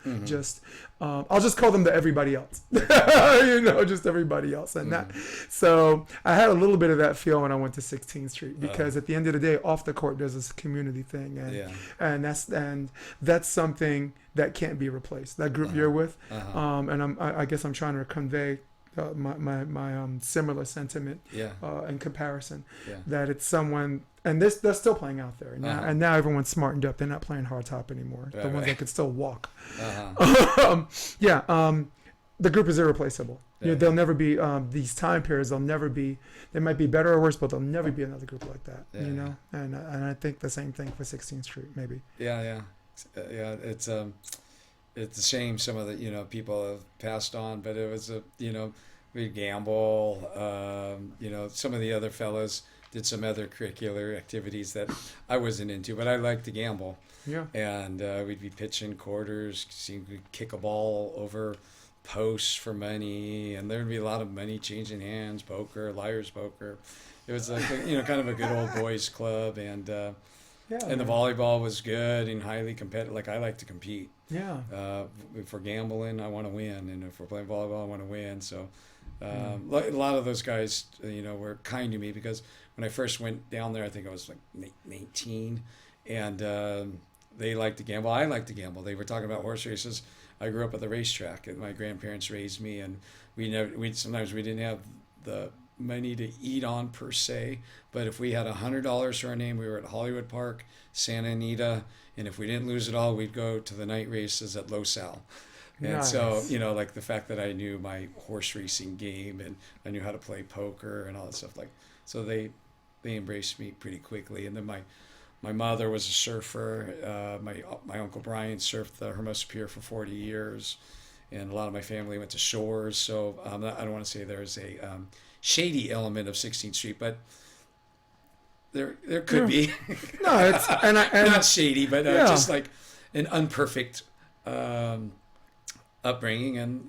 [SPEAKER 1] I'll just call them the everybody else. Just everybody else. And that. So I had a little bit of that feel when I went to 16th Street because at the end of the day, off the court, there's this community thing, and that's something that can't be replaced. That group you're with, and I guess I'm trying to convey my similar sentiment in comparison that it's someone, and they're still playing out there now, and now everyone's smartened up. They're not playing hard top anymore. The ones that can still walk. The group is irreplaceable. They'll never be these time periods. They'll never be. They might be better or worse, but there'll never be another group like that. And I think the same thing for 16th Street, maybe.
[SPEAKER 2] It's it's the same. Some of the people have passed on, but it was we gamble. Some of the other fellows did some other curricular activities that I wasn't into, but I liked to gamble.
[SPEAKER 1] Yeah.
[SPEAKER 2] And we'd be pitching quarters, see we'd kick a ball over posts for money, and there'd be a lot of money changing hands, poker, liar's poker. It was like kind of a good old boys club, and
[SPEAKER 1] Yeah,
[SPEAKER 2] the
[SPEAKER 1] man.
[SPEAKER 2] volleyball was good and highly competitive. Like I like to compete.
[SPEAKER 1] Yeah.
[SPEAKER 2] If we're gambling, I want to win, and if we're playing volleyball, I want to win. So
[SPEAKER 1] Mm.
[SPEAKER 2] a lot of those guys, were kind to me because when I first went down there, I think I was like 19, and they liked to gamble. I liked to gamble. They were talking about horse races. I grew up at the racetrack, and my grandparents raised me, and sometimes we didn't have the money to eat on per se, but if we had $100 to our name, we were at Hollywood Park, Santa Anita, and if we didn't lose it all, we'd go to the night races at Los Al. And so,
[SPEAKER 1] Nice.
[SPEAKER 2] like the fact that I knew my horse racing game and I knew how to play poker and all that stuff, so they embraced me pretty quickly. And then my mother was a surfer. My uncle Brian surfed the Hermosa Pier for 40 years, and a lot of my family went to shores. So I don't want to say there's a shady element of 16th Street, but there could
[SPEAKER 1] Yeah.
[SPEAKER 2] be.
[SPEAKER 1] No, it's
[SPEAKER 2] Not shady, but
[SPEAKER 1] yeah.
[SPEAKER 2] just like an unperfect um, upbringing, and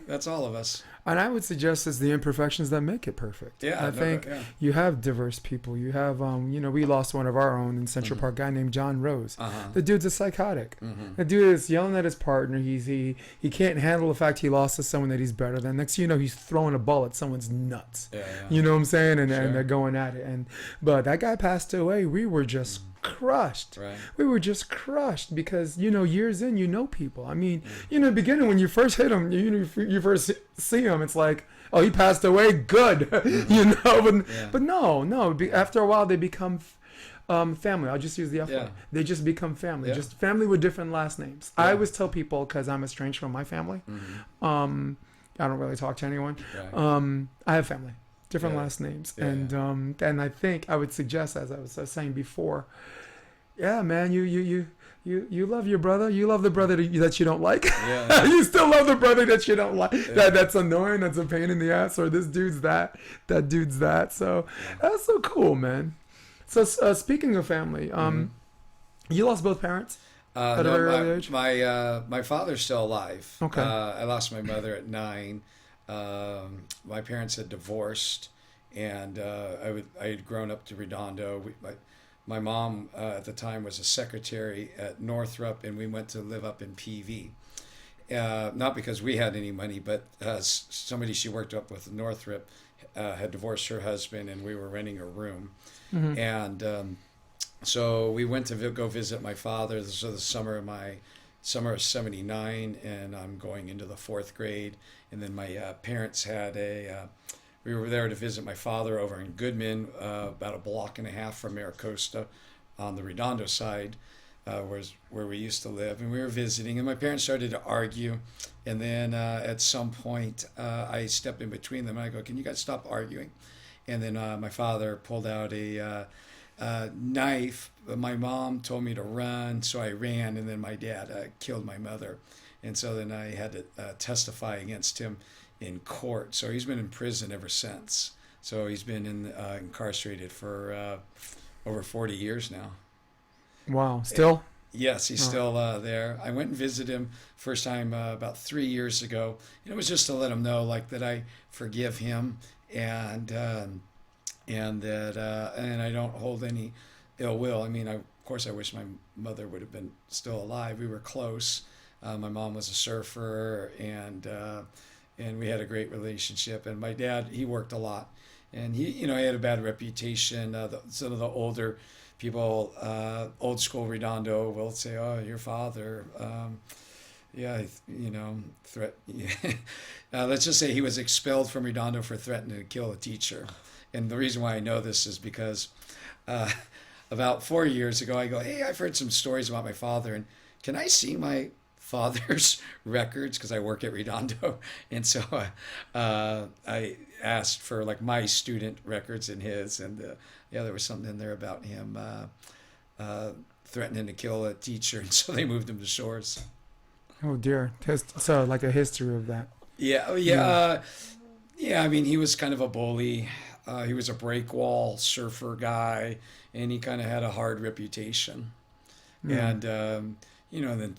[SPEAKER 2] that's all of us.
[SPEAKER 1] And I would suggest it's the imperfections that make it perfect.
[SPEAKER 2] Yeah,
[SPEAKER 1] I think
[SPEAKER 2] yeah.
[SPEAKER 1] you have diverse people. You have, we lost one of our own in Central
[SPEAKER 2] Mhm.
[SPEAKER 1] Park, a guy named John Rose.
[SPEAKER 2] Uh-huh.
[SPEAKER 1] The dude's a psychotic.
[SPEAKER 2] Mm-hmm.
[SPEAKER 1] The dude is yelling at his partner. He can't handle the fact he lost to someone that he's better than. Next thing you know, he's throwing a ball at someone's nuts.
[SPEAKER 2] Yeah,
[SPEAKER 1] You know what I'm saying? And
[SPEAKER 2] Sure.
[SPEAKER 1] they're going at it. But that guy passed away. We were just crushed.
[SPEAKER 2] Right.
[SPEAKER 1] We were just crushed because years in, people. I mean, in the beginning when you first hit him, you first see him, it's like, oh, he passed away. Good, But
[SPEAKER 2] Yeah.
[SPEAKER 1] but no. After a while, they become family. I'll just use the F
[SPEAKER 2] Yeah.
[SPEAKER 1] word. They just become family.
[SPEAKER 2] Yeah.
[SPEAKER 1] Just family with different last names.
[SPEAKER 2] Yeah.
[SPEAKER 1] I always tell people because I'm estranged from my family.
[SPEAKER 2] Mm-hmm.
[SPEAKER 1] I don't really talk to anyone.
[SPEAKER 2] Right.
[SPEAKER 1] I have family, different
[SPEAKER 2] Yeah.
[SPEAKER 1] last names,
[SPEAKER 2] Yeah,
[SPEAKER 1] and I think I would suggest, as I was saying before, yeah, man, you love your brother. You love the brother that you don't like.
[SPEAKER 2] Yeah.
[SPEAKER 1] You still love the brother that you don't like.
[SPEAKER 2] Yeah.
[SPEAKER 1] That's annoying. That's a pain in the ass. Or this dude's that dude's that. So
[SPEAKER 2] Yeah.
[SPEAKER 1] that's so cool, man. So speaking of family, you lost both parents at a very early age.
[SPEAKER 2] My father's still alive.
[SPEAKER 1] Okay.
[SPEAKER 2] I lost my mother at 9. My parents had divorced, and I had grown up to Redondo. My mom at the time was a secretary at Northrop, and we went to live up in PV. Not because we had any money, but somebody she worked up with at Northrop had divorced her husband, and we were renting a room.
[SPEAKER 1] Mhm.
[SPEAKER 2] And so we went to go visit my father. This was the summer of '79, and I'm going into the 4th grade. And then my parents had we were there to visit my father over in Goodman, about a block and a half from Maricosta on the Redondo side, where we used to live. And we were visiting, and my parents started to argue. And then at some point, I stepped in between them, and I go, "Can you guys stop arguing?" And then my father pulled out a knife. My mom told me to run, so I ran, and then my dad killed my mother. And so then I had to testify against him in court. So he's been in prison ever since. So he's been incarcerated for over 40 years now.
[SPEAKER 1] Wow. Still.
[SPEAKER 2] Yes, he's
[SPEAKER 1] Oh.
[SPEAKER 2] still there. I went and visited him first time about 3 years ago. And it was just to let him know, that I forgive him, and that and I don't hold any ill will. I mean, of course, I wish my mother would have been still alive. We were close. My mom was a surfer, and we had a great relationship. And my dad, he worked a lot, and he had a bad reputation. Some of the older people, old school Redondo, will say, "Oh, your father." Yeah, threat. Let's just say he was expelled from Redondo for threatening to kill a teacher. And the reason why I know this is because about 4 years ago, I go, "Hey, I've heard some stories about my father, and can I see my father's records?" Because I work at Redondo, and so I asked for my student records and his, and there was something in there about him threatening to kill a teacher, and so they moved him to Shores.
[SPEAKER 1] Oh dear. So like a history of that.
[SPEAKER 2] Yeah, yeah,
[SPEAKER 1] Yeah.
[SPEAKER 2] yeah. I mean, he was kind of a bully. He was a break wall surfer guy, and he kind of had a hard reputation.
[SPEAKER 1] Yeah.
[SPEAKER 2] And then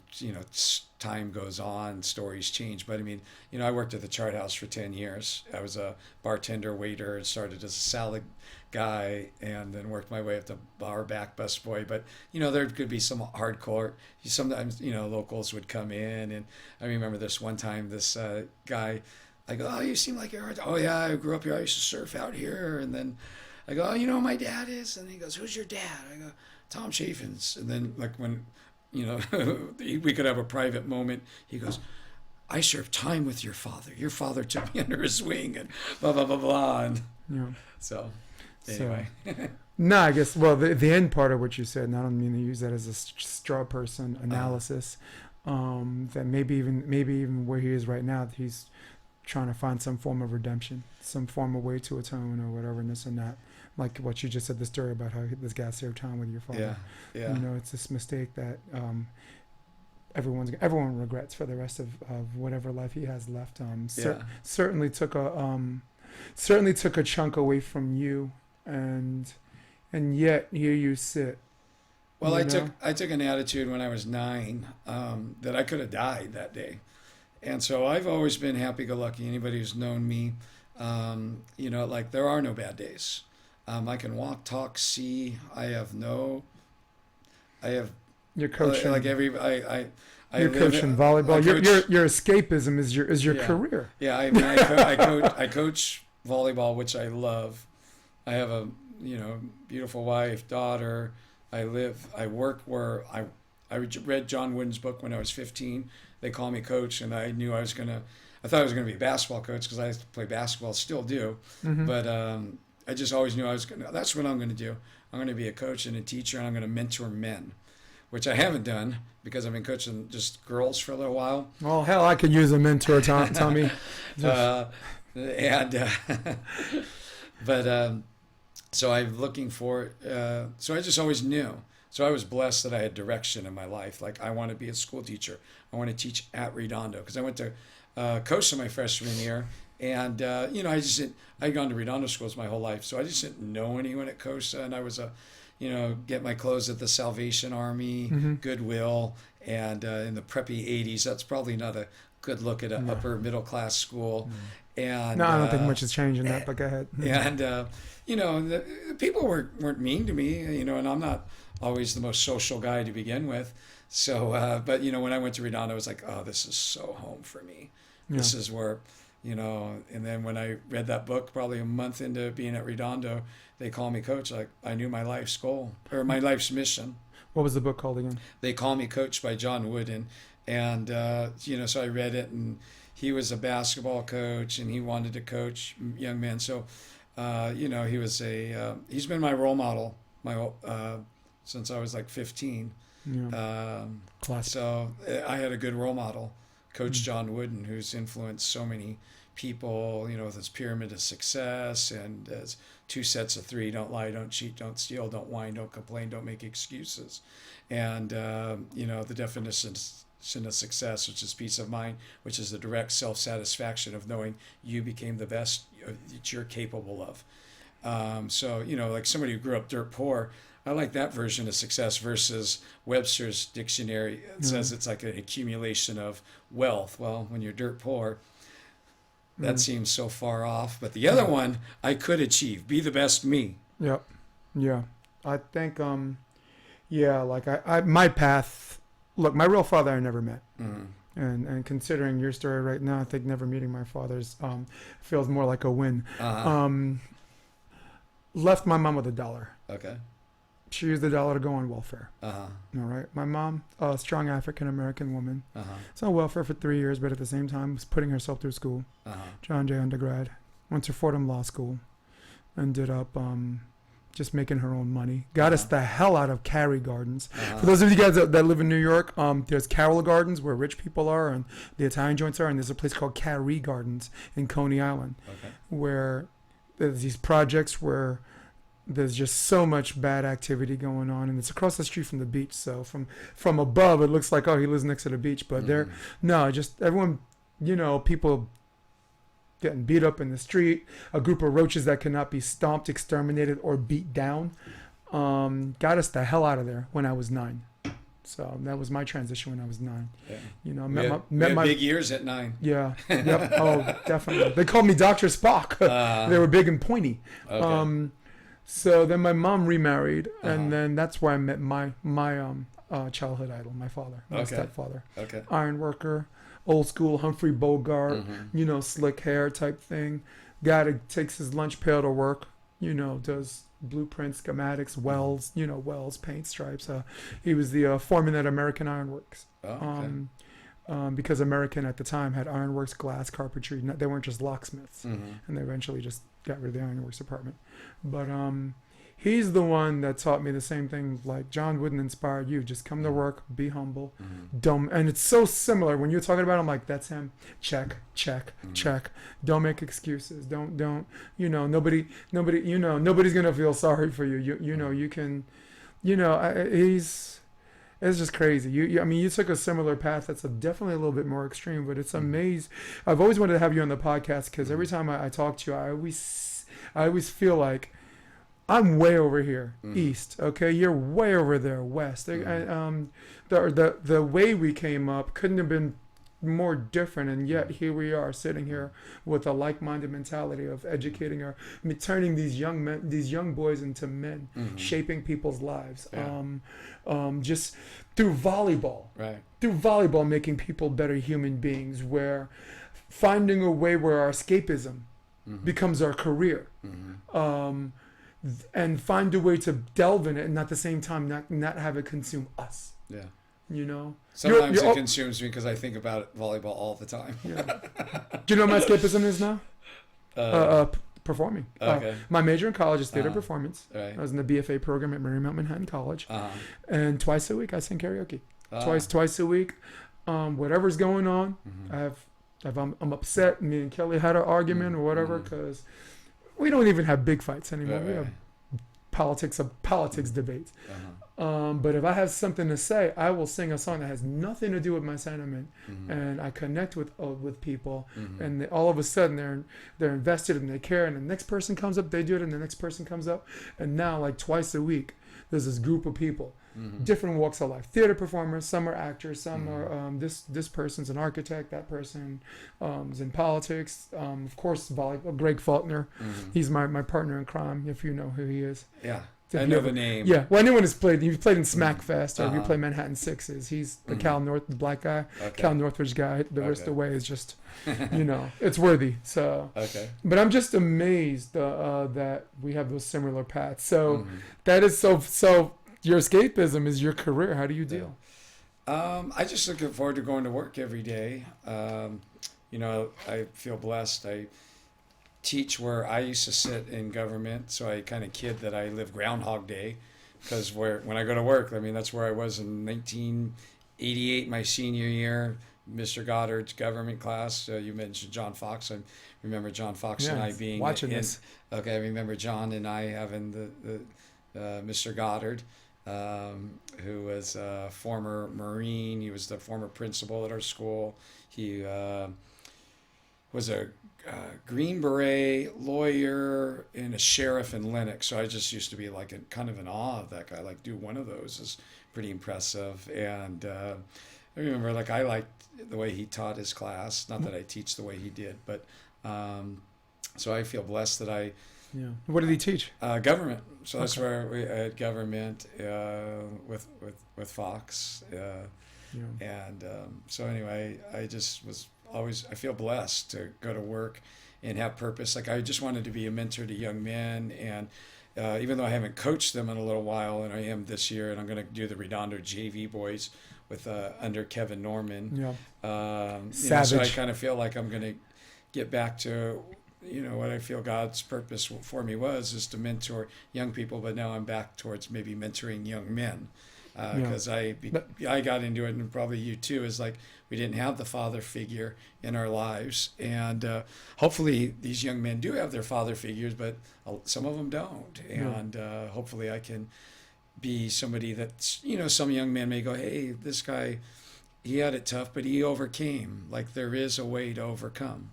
[SPEAKER 2] time goes on, stories change. But I mean, I worked at the Chart House for 10 years. I was a bartender, waiter, and started as a salad guy, and then worked my way up to bar back busboy. But there could be some hardcore. Sometimes locals would come in, and I remember this one time, this guy. I go, oh, you seem like you're. Oh yeah, I grew up here. I used to surf out here, and then I go, oh, you know who my dad is? And he goes, who's your dad? I go, Tom Chaffins. And then like when, we could have a private moment, he goes, I served time with your father. Your father took me under his wing and blah, blah, blah, blah. And
[SPEAKER 1] Yeah.
[SPEAKER 2] so anyway.
[SPEAKER 1] No, I guess, well, the end part of what you said, and I don't mean to use that as a straw person analysis, that maybe even where he is right now, he's trying to find some form of redemption, some form of way to atone or whatever, and this and that. Like what you just said, the story about how this guy served time with your father.
[SPEAKER 2] Yeah.
[SPEAKER 1] It's this mistake that everyone regrets for the rest of whatever life he has left. Certainly took a chunk away from you, and yet here you sit.
[SPEAKER 2] Well, I took an attitude when I was 9 that I could have died that day. And so I've always been happy-go-lucky. Anybody who's known me, like there are no bad days. I can walk, talk, see. You're coaching
[SPEAKER 1] Like you're
[SPEAKER 2] live
[SPEAKER 1] coaching volleyball. Your escapism is your career.
[SPEAKER 2] Yeah, I mean, I coach volleyball, which I love. I have a beautiful wife, daughter. I work where I read John Wooden's book when I was 15. They call me coach, and I knew I thought I was gonna be a basketball coach because I used to play basketball, still do.
[SPEAKER 1] Mm-hmm.
[SPEAKER 2] But I just always knew that's what I'm gonna do. I'm gonna be a coach and a teacher, and I'm gonna mentor men, which I haven't done because I've been coaching just girls for a little while.
[SPEAKER 1] Well, hell, I could use a mentor, Tommy.
[SPEAKER 2] So I'm looking for. So I just always knew. So I was blessed that I had direction in my life. Like I want to be a school teacher. I want to teach at Redondo because I went to coach in my freshman year, and I'd gone to Redondo schools my whole life, so I just didn't know anyone at Costa, and I was get my clothes at the Salvation Army,
[SPEAKER 1] Mm-hmm.
[SPEAKER 2] Goodwill, and in the preppy 80s. That's probably not a good look at an upper middle class school. Mm-hmm. And
[SPEAKER 1] no, I don't think much is changing that, but go ahead.
[SPEAKER 2] And the people weren't mean to me, and I'm not always the most social guy to begin with. So, but when I went to Redondo, I was like, oh, this is so home for me. Yeah. This is where, and then when I read that book, probably a month into being at Redondo, they call me coach. Like I knew my life's goal or my life's mission.
[SPEAKER 1] What was the book called again?
[SPEAKER 2] They Call Me Coach by John Wooden. And, so I read it, and he was a basketball coach and he wanted to coach young men. So, he was he's been my role model since I was like 15.
[SPEAKER 1] Yeah.
[SPEAKER 2] So I had a good role model, Coach John Wooden, who's influenced so many people, with his pyramid of success and as 2 sets of 3: don't lie, don't cheat, don't steal, don't whine, don't complain, don't make excuses. And, the definition of success, which is peace of mind, which is the direct self-satisfaction of knowing you became the best that you're capable of. Like somebody who grew up dirt poor, I like that version of success versus Webster's dictionary. It says it's like an accumulation of wealth. Well, when you're dirt poor, that seems so far off. But the other one, I could achieve. Be the best me.
[SPEAKER 1] Yep. Yeah. I think, like my path, look, my real father I never met. Mm-hmm. And considering your story right now, I think never meeting my father's feels more like a win. Uh-huh. Left my mom with $1.
[SPEAKER 2] Okay.
[SPEAKER 1] She used the $1 to go on welfare.
[SPEAKER 2] Uh-huh.
[SPEAKER 1] All right. My mom, a strong African-American woman.
[SPEAKER 2] Uh-huh.
[SPEAKER 1] Was on welfare for 3 years, but at the same time was putting herself through school.
[SPEAKER 2] Uh-huh.
[SPEAKER 1] John Jay undergrad. Went to Fordham Law School. Ended up just making her own money. Got us the hell out of Cary Gardens. Uh-huh. For those of you guys that live in New York, there's Carroll Gardens where rich people are and the Italian joints are, and there's a place called Cary Gardens in Coney Island, where there's these projects where there's just so much bad activity going on, and it's across the street from the beach. So from above, it looks like, oh, he lives next to the beach, but no, just everyone, people getting beat up in the street, a group of roaches that cannot be stomped, exterminated, or beat down, got us the hell out of there when I was 9. So that was my transition when I was 9.
[SPEAKER 2] Yeah.
[SPEAKER 1] Met
[SPEAKER 2] we had
[SPEAKER 1] my
[SPEAKER 2] big years at 9.
[SPEAKER 1] Yeah. Yep. Oh, definitely. They called me Dr. Spock. They were big and pointy.
[SPEAKER 2] Okay.
[SPEAKER 1] So then my mom remarried, and then that's where I met my childhood idol, my father, my stepfather.
[SPEAKER 2] Okay.
[SPEAKER 1] Iron worker, old school Humphrey Bogart, slick hair type thing. Guy that takes his lunch pail to work, does blueprints, schematics, welds, welds, paint stripes. He was the foreman at American Ironworks.
[SPEAKER 2] Oh, okay.
[SPEAKER 1] Because American at the time had ironworks, glass, carpentry. They weren't just locksmiths,
[SPEAKER 2] Mm-hmm.
[SPEAKER 1] and they eventually just got rid of the ironworks department. But he's the one that taught me the same thing. Like John wouldn't inspire you. Just come to work, be humble, dumb. And it's so similar when you're talking about it, I'm like, that's him. Check, check, check. Don't make excuses. Don't. Nobody's gonna feel sorry for you. You can. It's just crazy. You took a similar path that's definitely a little bit more extreme, but it's amazing. I've always wanted to have you on the podcast because every time I talk to you, I always feel like I'm way over here, east. Okay, you're way over there, west. The way we came up couldn't have been more different, and yet here we are sitting here with a like-minded mentality of educating turning these young boys into men, shaping people's lives. Just through volleyball, making people better human beings, where finding a way where our escapism becomes our career, and find a way to delve in it, and at the same time not have it consume us.
[SPEAKER 2] Yeah.
[SPEAKER 1] Sometimes
[SPEAKER 2] it consumes me because I think about volleyball all the time.
[SPEAKER 1] Yeah. Do you know what my escapism is now? Performing.
[SPEAKER 2] Okay.
[SPEAKER 1] My major in college is theater performance.
[SPEAKER 2] Right.
[SPEAKER 1] I was in the BFA program at Marymount Manhattan College, and twice a week I sing karaoke. Twice a week, whatever's going on. If I'm upset, me and Kelly had an argument or whatever, because we don't even have big fights anymore. We have politics debates. But if I have something to say, I will sing a song that has nothing to do with my sentiment, and I connect with people, and all of a sudden they're invested and they care, and the next person comes up, they do it, and the next person comes up, and now like twice a week there's this group of people, different walks of life, theater performers, some are actors, some are this person's an architect, that person is in politics, of course Greg Faulkner, he's my partner in crime, if you know who he is.
[SPEAKER 2] Yeah. I know the name.
[SPEAKER 1] Yeah, well, anyone who's played, you've played in Smackfest, or you play Manhattan Sixes. He's the the black guy, Cal Northridge guy. The rest of the way is just, it's worthy. So, but I'm just amazed that we have those similar paths. So that is so. Your escapism is your career. How do you deal?
[SPEAKER 2] I just look forward to going to work every day. I feel blessed. I teach where I used to sit in government, so I kind of kid that I live Groundhog Day, because when I go to work, that's where I was in 1988, my senior year, Mr. Goddard's government class. You mentioned John Fox. I remember John Fox and I being
[SPEAKER 1] watching this.
[SPEAKER 2] Okay, I remember John and I having the Mr. Goddard, who was a former Marine. He was the former principal at our school. He was a Green Beret lawyer and a sheriff in Lenox. So I just used to be like kind of in awe of that guy. Like, do one of those is pretty impressive. And I remember I liked the way he taught his class. Not that I teach the way he did, but so I feel blessed that I.
[SPEAKER 1] Yeah. What did he teach?
[SPEAKER 2] Government. So that's where we had government with Fox. And so anyway, I just was always, I feel blessed to go to work and have purpose. I just wanted to be a mentor to young men, and even though I haven't coached them in a little while, and I am this year, and I'm going to do the Redondo JV boys with under Kevin Norman.
[SPEAKER 1] Yeah.
[SPEAKER 2] Savage. So I kind of feel like I'm going to get back to what I feel God's purpose for me is to mentor young people, but now I'm back towards maybe mentoring young men. because I got into it, and probably you too, is like we didn't have the father figure in our lives, and hopefully these young men do have their father figures, but some of them don't, and hopefully I can be somebody that's, some young men may go, hey, this guy, he had it tough, but he overcame. Like, there is a way to overcome.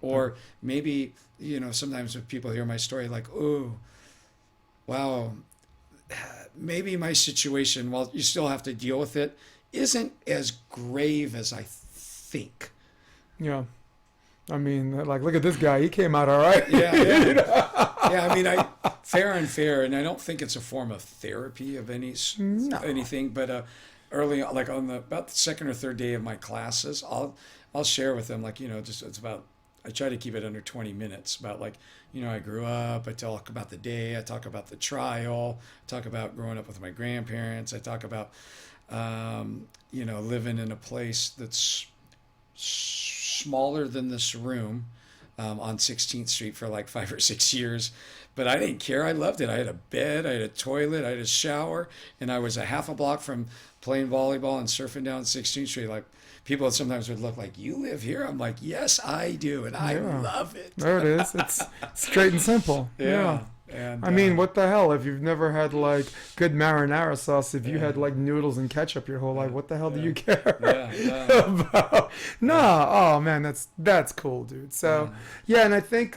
[SPEAKER 2] Or maybe, sometimes when people hear my story, like, oh, wow, maybe my situation, while you still have to deal with it, isn't as grave as I think.
[SPEAKER 1] Yeah. I mean, like, look at this guy. He came out all right.
[SPEAKER 2] Yeah. Yeah, I mean, fair and fair, and I don't think it's a form of therapy of anything, but early, like on about the second or third day of my classes, I'll share with them, like, it's about, I try to keep it under 20 minutes, about like, I grew up, I talk about the day, I talk about the trial, I talk about growing up with my grandparents, I talk about, living in a place that's smaller than this room, on 16th Street for like 5 or 6 years. But I didn't care. I loved it. I had a bed, I had a toilet, I had a shower, and I was a half a block from playing volleyball and surfing down 16th Street. Like, people sometimes would look like, you live here? I'm like, yes, I do, and I love it.
[SPEAKER 1] There it is. It's straight and simple. Yeah.
[SPEAKER 2] And,
[SPEAKER 1] I mean, what the hell? If you've never had like good marinara sauce, if you had like noodles and ketchup your whole life, what the hell do you care about? Oh man, that's cool, dude. So and I think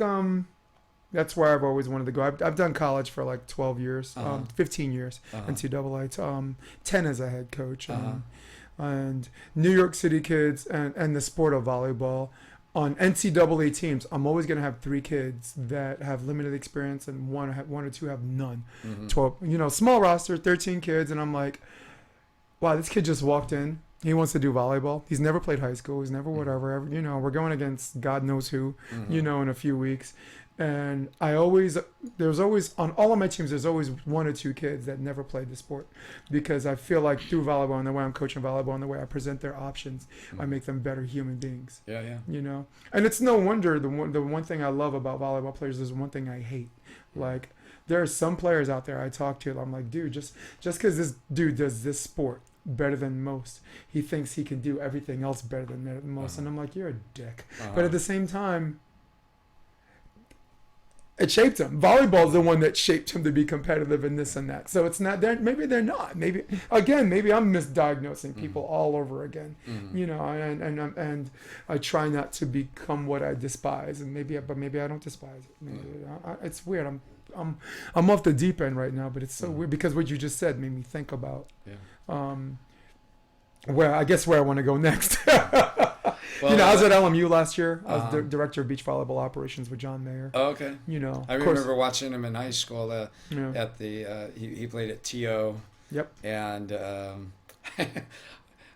[SPEAKER 1] that's where I've always wanted to go. I've done college for like 12 years, 15 years, NCAA, 10 as a head coach, and New York City kids and the sport of volleyball. On NCAA teams, I'm always going to have 3 kids that have limited experience and one or two have none. 12, small roster, 13 kids, and I'm like, wow, this kid just walked in. He wants to do volleyball. He's never played high school. He's never whatever. We're going against God knows who, in a few weeks. And there's always, on all of my teams, there's always 1 or 2 kids that never played the sport, because I feel like through volleyball and the way I'm coaching volleyball and the way I present their options, I make them better human beings. Yeah. And it's no wonder the one thing I love about volleyball players is one thing I hate. Like, there are some players out there I talk to, I'm like, dude, just because this dude does this sport better than most, he thinks he can do everything else better than most. And I'm like, you're a dick. But at the same time, it shaped him. Volleyball is the one that shaped him to be competitive and this and that. So it's not there. Maybe they're not. Maybe I'm misdiagnosing people all over again. And I try not to become what I despise. And maybe I don't despise it. It's weird. I'm off the deep end right now, but it's so weird because what you just said made me think about where I want to go next. Well, I was at LMU last year. I was director of beach volleyball operations with John Mayer.
[SPEAKER 2] Oh, okay. I remember watching him in high school. At the he played at TO.
[SPEAKER 1] Yep.
[SPEAKER 2] And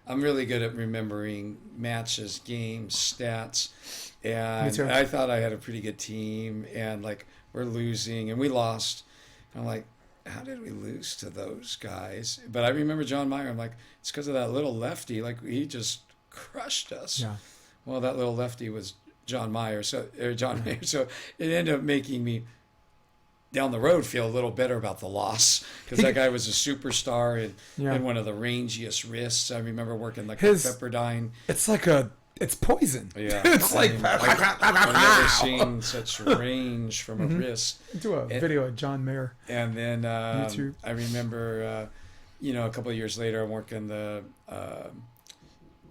[SPEAKER 2] I'm really good at remembering matches, games, stats. And
[SPEAKER 1] Me too.
[SPEAKER 2] I thought I had a pretty good team, and like we're losing, and we lost. And I'm like, how did we lose to those guys? But I remember John Mayer. I'm like, it's because of that little lefty. Like, he just crushed us.
[SPEAKER 1] Yeah.
[SPEAKER 2] Well, that little lefty was John Mayer. So it ended up making me down the road feel a little better about the loss, because that guy was a superstar and one of the rangiest wrists. I remember working like a Pepperdine.
[SPEAKER 1] It's poison.
[SPEAKER 2] Yeah.
[SPEAKER 1] It's
[SPEAKER 2] I've never seen such range from a wrist.
[SPEAKER 1] Do a video of John Mayer.
[SPEAKER 2] And then I remember, a couple of years later, I'm working the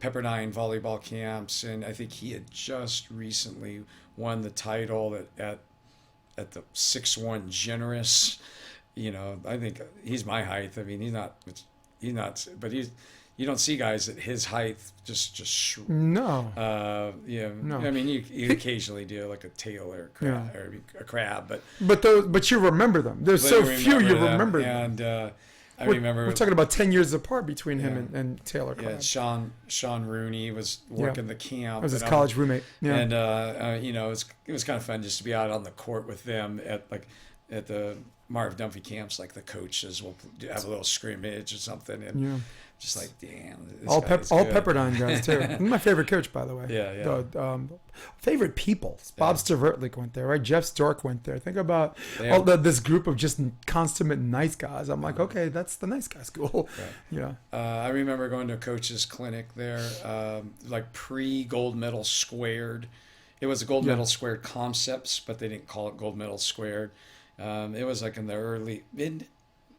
[SPEAKER 2] Pepperdine volleyball camps, and I think he had just recently won the title at the 6'1" generous. I think he's my height. I mean, he's not, but you don't see guys at his height just
[SPEAKER 1] no.
[SPEAKER 2] No. I mean, you occasionally do like a tail or a crab,
[SPEAKER 1] but you remember them. There's so few you remember them.
[SPEAKER 2] And I remember
[SPEAKER 1] we're talking about 10 years apart between him and Taylor.
[SPEAKER 2] Yeah, Sean Rooney was working the camp.
[SPEAKER 1] I was his college roommate. Yeah.
[SPEAKER 2] And it was kind of fun just to be out on the court with them at the Marv Dunphy camps. Like, the coaches will have a little scrimmage or something, and just like, damn, this
[SPEAKER 1] All
[SPEAKER 2] guy is
[SPEAKER 1] all
[SPEAKER 2] good.
[SPEAKER 1] Pepperdine guys too. He's my favorite coach, by the way.
[SPEAKER 2] Yeah.
[SPEAKER 1] Favorite people. Bob Stavertlik went there, right? Jeff Stork went there. Think about this group of just consummate nice guys. I'm like, okay, that's the nice guy school.
[SPEAKER 2] Right.
[SPEAKER 1] Yeah.
[SPEAKER 2] I remember going to a coach's clinic there, like pre-gold medal squared. It was a gold medal squared concepts, but they didn't call it gold medal squared. It was like in the early mid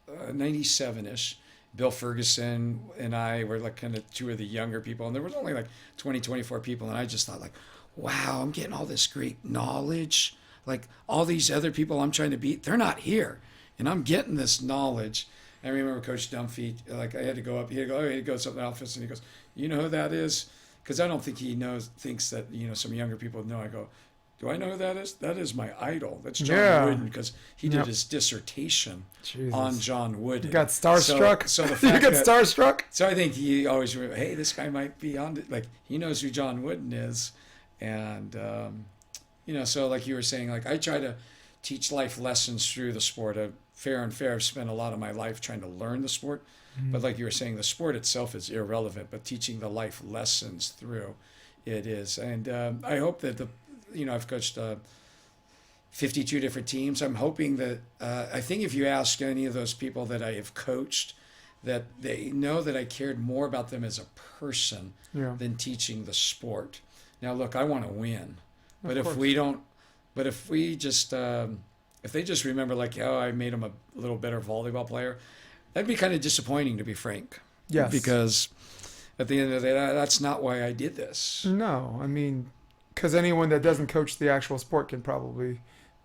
[SPEAKER 2] 97-ish. Bill Ferguson and I were like kind of two of the younger people, and there was only like 20, 24 people, and I just thought like, wow, I'm getting all this great knowledge. Like all these other people I'm trying to beat, they're not here, and I'm getting this knowledge. I remember Coach Dunphy, like I had to go up, he had to go to something office, and he goes, you know who that is? Because I don't think he thinks that, some younger people know. I go, do I know who that is? That is my idol. That's John Wooden, because he did his dissertation on John Wooden.
[SPEAKER 1] You got starstruck?
[SPEAKER 2] So the fact
[SPEAKER 1] you got starstruck?
[SPEAKER 2] So I think he always remember, hey, this guy might be on, like, he knows who John Wooden is. And, so like you were saying, like I try to teach life lessons through the sport. Fair and fair, I've spent a lot of my life trying to learn the sport. But like you were saying, the sport itself is irrelevant, but teaching the life lessons through it is. And I hope that I've coached 52 different teams. I'm hoping that, I think if you ask any of those people that I have coached, that they know that I cared more about them as a person than teaching the sport. Now, look, I want to win, but if they just remember like, oh, I made them a little better volleyball player, that'd be kind of disappointing, to be frank.
[SPEAKER 1] Yes.
[SPEAKER 2] Because at the end of the day, that's not why I did this.
[SPEAKER 1] No, I mean, because anyone that doesn't coach the actual sport can probably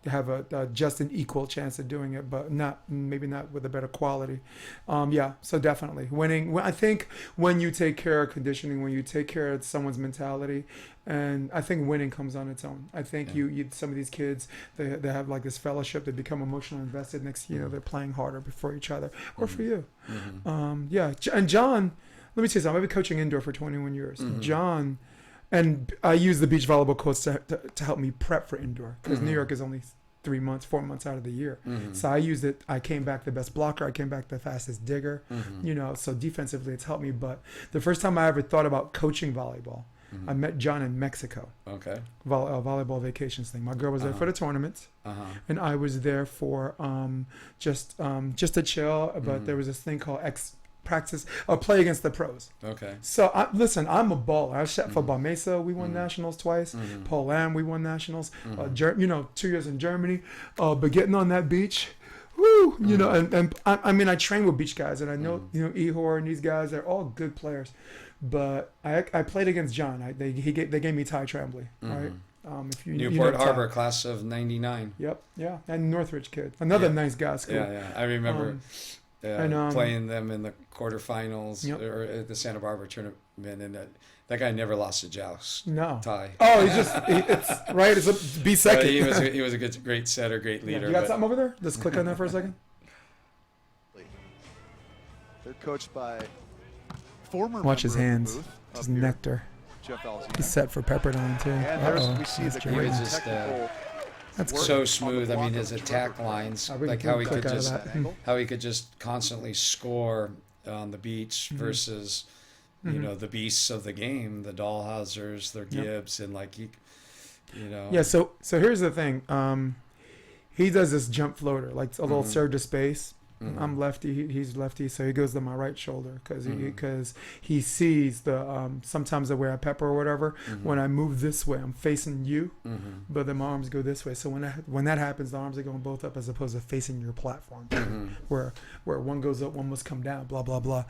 [SPEAKER 1] have a just an equal chance of doing it, but maybe not with a better quality. So definitely winning. I think when you take care of conditioning, when you take care of someone's mentality, and I think winning comes on its own. I think you some of these kids, they have like this fellowship, they become emotionally invested. Next, they're playing harder for each other or for you. Mm-hmm. And John, let me tell you something. I've been coaching indoor for 21 years. Mm-hmm. John, and I use the beach volleyball coach to help me prep for indoor, because New York is only 4 months out of the year. Mm-hmm. So I used it. I came back the best blocker. I came back the fastest digger. Mm-hmm. So defensively it's helped me. But the first time I ever thought about coaching volleyball, I met John in Mexico. Okay. Volleyball vacations thing. My girl was there for the tournament, and I was there for just to chill. But there was this thing called practice or play against the pros. Okay. So listen, I'm a baller. I shot for Balmesa. We won nationals twice. Poland, we won nationals. 2 years in Germany. But getting on that beach, woo, and I mean, I train with beach guys, and I know, Ihor and these guys, they're all good players. But I played against John. They gave me Ty Tremblay, right?
[SPEAKER 2] Newport Harbor, class of '99.
[SPEAKER 1] Yep, yeah, and Northridge kid, another nice guy school.
[SPEAKER 2] Yeah. I remember playing them in the quarterfinals or at the Santa Barbara tournament, and that guy never lost a joust. No, Ty. Oh, it's right. It's a be second. He was a great setter, great leader.
[SPEAKER 1] You got something over there? Just click on that for a second.
[SPEAKER 3] They're coached by former.
[SPEAKER 1] Watch his hands. His nectar. He's set for Pepperdine too.
[SPEAKER 3] And we see the technical.
[SPEAKER 2] That's so smooth. I mean, his attack lines, like how he could just constantly score on the beach versus, the beasts of the game, the Dahlhausers, the Gibbs, and like
[SPEAKER 1] Yeah. So here's the thing. He does this jump floater, like a little serve to space. I'm lefty, he's lefty, so he goes to my right shoulder because he sees the sometimes the way I pepper or whatever. When I move this way, I'm facing you, but then my arms go this way. So when that happens, the arms are going both up as opposed to facing your platform, where one goes up, one must come down. Blah blah blah.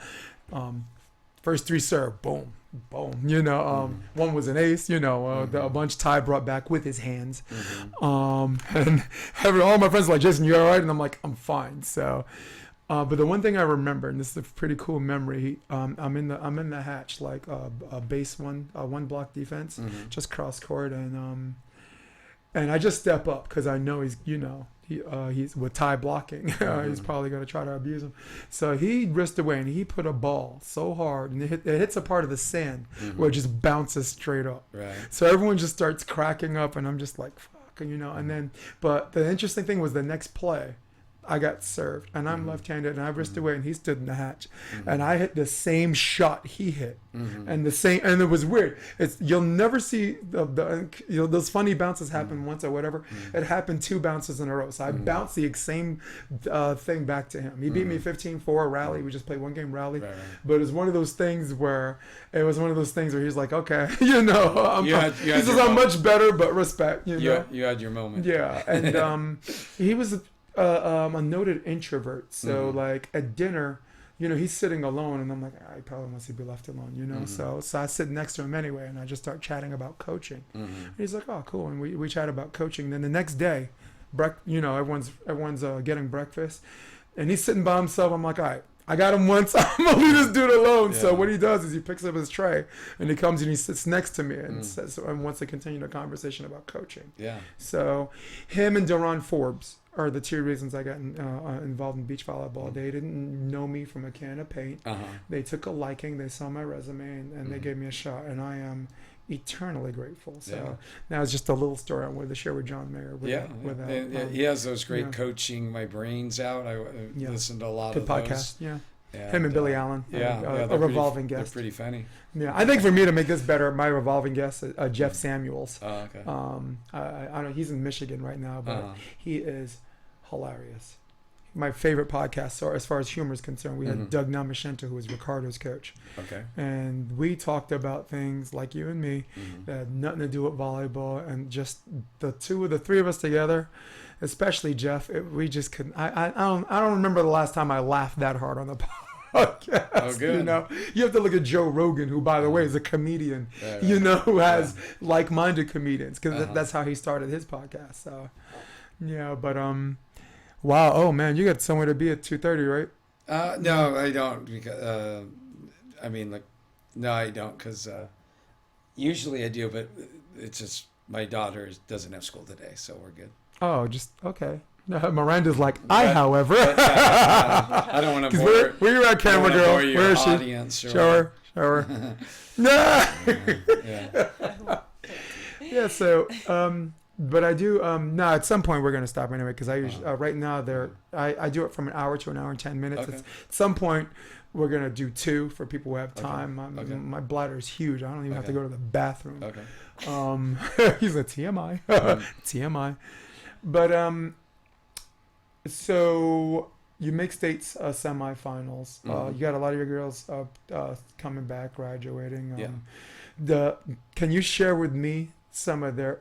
[SPEAKER 1] First three serve, boom, boom. One was an ace. A bunch Ty brought back with his hands, and all my friends were like, "Jason, you all right?" And I'm like, "I'm fine." So, but the one thing I remember, and this is a pretty cool memory, I'm in the hatch, like a base one block defense, just cross court, and I just step up because I know he's with Ty blocking. He's probably going to try to abuse him. So he risked away, and he put a ball so hard, and it hits a part of the sand where it just bounces straight up. Right. So everyone just starts cracking up, and I'm just like, fuck, and then. But the interesting thing was the next play, I got served, and I'm left-handed, and I wrist away, and he stood in the hatch, and I hit the same shot he hit, and and it was weird. You'll never see those funny bounces happen once or whatever. It happened 2 bounces in a row, so I bounced the same thing back to him. He beat me 15-4 rally. We just played 1 game rally, but it was one of those things where he's like, okay, he says I'm much better, but respect.
[SPEAKER 2] You had your moment.
[SPEAKER 1] Yeah, and he was a noted introvert. So like at dinner, he's sitting alone, and I'm like, he probably wants to be left alone, So I sit next to him anyway, and I just start chatting about coaching. And he's like, oh, cool, and we chat about coaching. Then the next day, everyone's getting breakfast, and he's sitting by himself. I'm like, all right, I got him once. I'm gonna leave this dude alone. Yeah. So what he does is he picks up his tray and he comes and he sits next to me and wants to continue the conversation about coaching.
[SPEAKER 2] Yeah.
[SPEAKER 1] So him and Deron Forbes are the 2 reasons I got involved in beach volleyball. They didn't know me from a can of paint. They took a liking. They saw my resume and they gave me a shot. And I am eternally grateful. So now it's just a little story I wanted to share with John Mayer.
[SPEAKER 2] He has those great coaching my brains out. I listened to a lot of those.
[SPEAKER 1] Podcast. Yeah. Him and Billy Allen. A revolving guest.
[SPEAKER 2] They're pretty funny.
[SPEAKER 1] Yeah, I think for me to make this better, my revolving guest, Jeff Samuels.
[SPEAKER 2] Oh, okay.
[SPEAKER 1] I don't. He's in Michigan right now, but he is hilarious. My favorite podcast, so as far as humor is concerned, we had Doug Namashenta, who was Ricardo's coach.
[SPEAKER 2] Okay. And
[SPEAKER 1] we talked about things like you and me that had nothing to do with volleyball, and just the 3 of us together, especially Jeff. We just couldn't. I don't remember the last time I laughed that hard on the podcast.
[SPEAKER 2] Oh, good.
[SPEAKER 1] You have to look at Joe Rogan, who, by the way, is a comedian. Who has like-minded comedians, because that's how he started his podcast. So, but wow. Oh man, you got somewhere to be at 2:30,
[SPEAKER 2] right? No, I don't. Because no, I don't. Because usually I do, but it's just my daughter doesn't have school today, so we're good.
[SPEAKER 1] Oh, just okay. No, Miranda's like, however.
[SPEAKER 2] I don't want to bore.
[SPEAKER 1] Where you at, camera girl? Where is she?
[SPEAKER 2] Audience
[SPEAKER 1] show her. No. Yeah. So, but I do. No, at some point we're gonna stop anyway, because I usually right now I do it from an hour to an hour and 10 minutes.
[SPEAKER 2] Okay.
[SPEAKER 1] At some point we're gonna do 2 for people who have time. My bladder is huge. I don't even have to go to the bathroom.
[SPEAKER 2] Okay.
[SPEAKER 1] He's a TMI. TMI. But so you make states semifinals. You got a lot of your girls coming back, graduating. Can you share with me some of their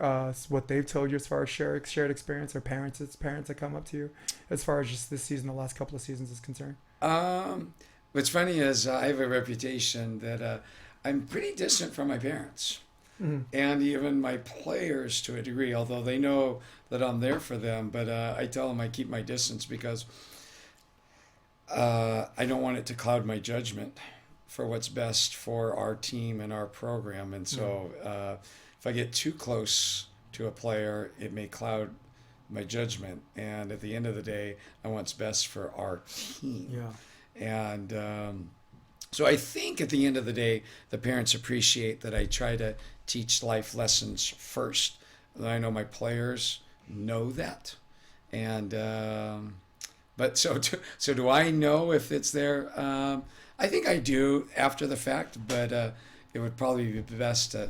[SPEAKER 1] what they've told you as far as shared experience, or parents that come up to you as far as just this season, the last couple of seasons is concerned?
[SPEAKER 2] What's funny is I have a reputation that I'm pretty distant from my parents. And even my players to a degree, although they know that I'm there for them. But I tell them I keep my distance because I don't want it to cloud my judgment for what's best for our team and our program. And so if I get too close to a player, it may cloud my judgment. And at the end of the day, I want what's best for our team.
[SPEAKER 1] Yeah.
[SPEAKER 2] And so I think at the end of the day, the parents appreciate that I try to teach life lessons first. And I know my players know that. And but so do I know if it's there? I think I do after the fact, but it would probably be best to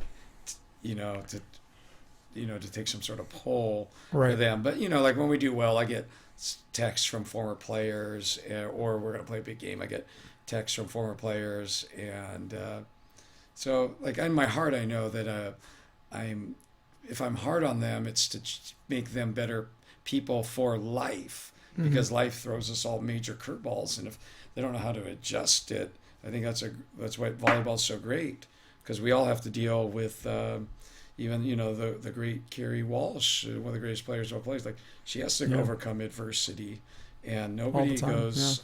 [SPEAKER 2] take some sort of poll for them. But like when we do well, I get texts from former players, or we're going to play a big game, I get texts from former players, and so like in my heart I know that if I'm hard on them, it's to make them better people for life, because life throws us all major curveballs, and if they don't know how to adjust it, I think that's why volleyball's so great, because we all have to deal with even the great Carrie Walsh, one of the greatest players of all players. Like, she has to overcome adversity, and nobody goes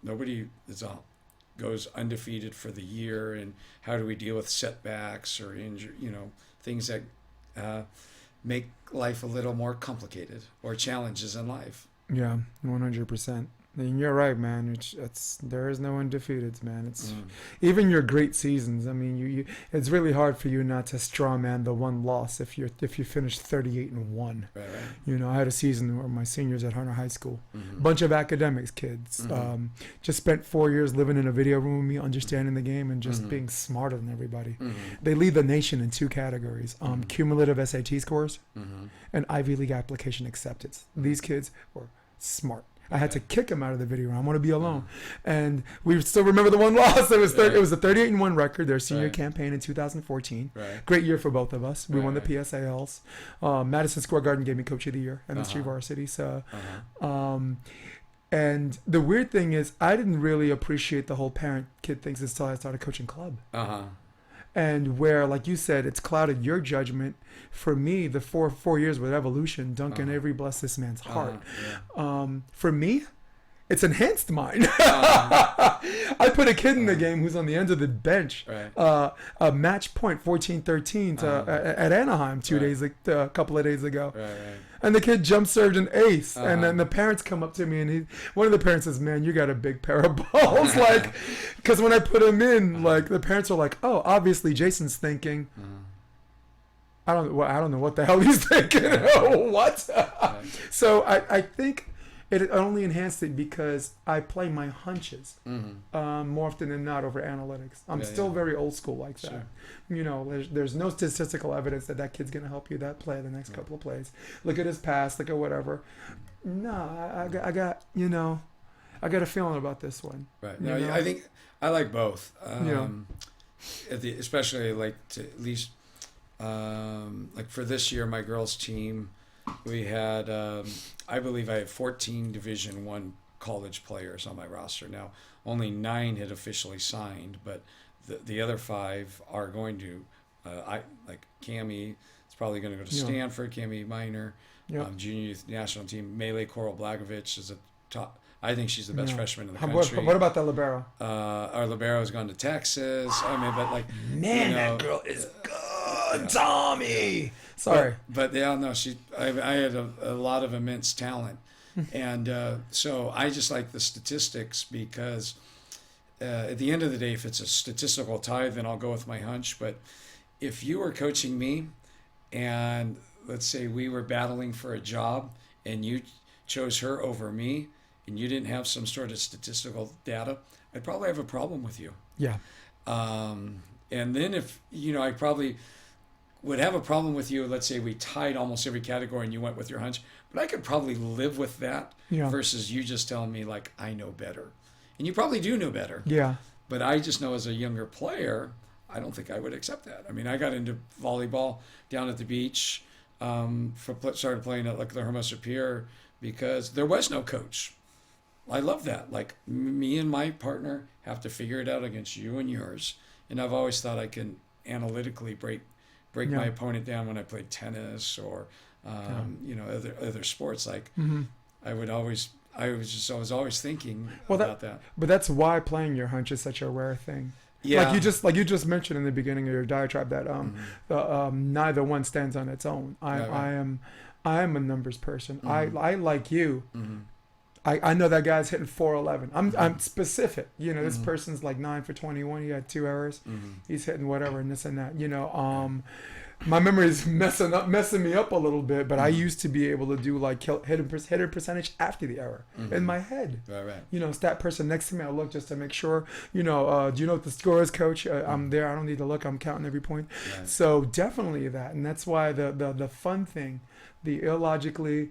[SPEAKER 2] nobody goes undefeated for the year. And how do we deal with setbacks or injury, things that make life a little more complicated, or challenges in life.
[SPEAKER 1] Yeah, 100%. And you're right, man. There is no undefeateds, man. It's even your great seasons. I mean, you it's really hard for you not to straw man the one loss if you finish 38-1.
[SPEAKER 2] Right.
[SPEAKER 1] You know, I had a season where my seniors at Hunter High School, bunch of academics kids, just spent 4 years living in a video room with me, understanding the game and just being smarter than everybody. They lead the nation in 2 categories: cumulative SAT scores and Ivy League application acceptance. These kids were smart. I had to kick him out of the video room. I want to be alone. And we still remember the one loss. It was a 38-1 record, their senior campaign in 2014.
[SPEAKER 2] Right.
[SPEAKER 1] Great year for both of us. We won the PSALs. Madison Square Garden gave me Coach of the Year, MSG Varsity. So, and the weird thing is, I didn't really appreciate the whole parent-kid things until I started coaching club. And where, like you said, it's clouded your judgment. For me, the four years with Evolution, Duncan Avery bless this man's heart. For me, it's enhanced mine. I put a kid in the game who's on the end of the bench. A match point 14-13 at Anaheim a couple of days ago. And the kid jump served an ace. And then the parents come up to me, and one of the parents says, "Man, you got a big pair of balls." Like, because when I put him in, like, the parents are like, "Oh, obviously Jason's thinking." I don't know what the hell he's thinking. What? So I think it only enhanced it because I play my hunches more often than not over analytics. I'm still very old school like that. You know, there's no statistical evidence that kid's going to help you that play the next couple of plays. Look at his pass, look at whatever. No, I got a feeling about this one.
[SPEAKER 2] Right. No, I think I like both. Especially like to at least like for this year, my girls' team, we had I believe I had 14 Division I college players on my roster. Now, only 9 had officially signed, but the other 5 are going to. Like Cammie is probably going to go to Stanford. Cammie Minor, junior youth national team. Melee Coral Blagovic is a top. I think she's the best freshman in the country.
[SPEAKER 1] What about the libero?
[SPEAKER 2] Our libero has gone to Texas. I mean, but like,
[SPEAKER 1] that girl is good, Tommy. Sorry,
[SPEAKER 2] but yeah, no, I had a lot of immense talent, and so I just like the statistics because at the end of the day, if it's a statistical tie, then I'll go with my hunch. But if you were coaching me, and let's say we were battling for a job, and you chose her over me, and you didn't have some sort of statistical data, I'd probably have a problem with you.
[SPEAKER 1] Yeah.
[SPEAKER 2] And then if, I probably would have a problem with you, let's say we tied almost every category and you went with your hunch, but I could probably live with that versus you just telling me, like, I know better. And you probably do know better.
[SPEAKER 1] Yeah.
[SPEAKER 2] But I just know as a younger player, I don't think I would accept that. I mean, I got into volleyball down at the beach, started playing at like the Hermosa Pier because there was no coach. I love that. Like, me and my partner have to figure it out against you and yours. And I've always thought I can analytically break my opponent down when I played tennis or, other sports. Like, I was always thinking about that.
[SPEAKER 1] But that's why playing your hunch is such a rare thing.
[SPEAKER 2] Yeah.
[SPEAKER 1] Like you just mentioned in the beginning of your diatribe that neither one stands on its own. I am a numbers person. I like you. I know that guy's hitting 411. I'm specific. This person's like 9 for 21. He had 2 errors. He's hitting whatever and this and that. My memory is messing me up a little bit, but I used to be able to do like hitter percentage after the error in my head.
[SPEAKER 2] Right.
[SPEAKER 1] Stat person next to me, I look just to make sure. Do you know what the score is, coach? I'm there. I don't need to look. I'm counting every point. Right. So definitely that, and that's why the fun thing, the illogically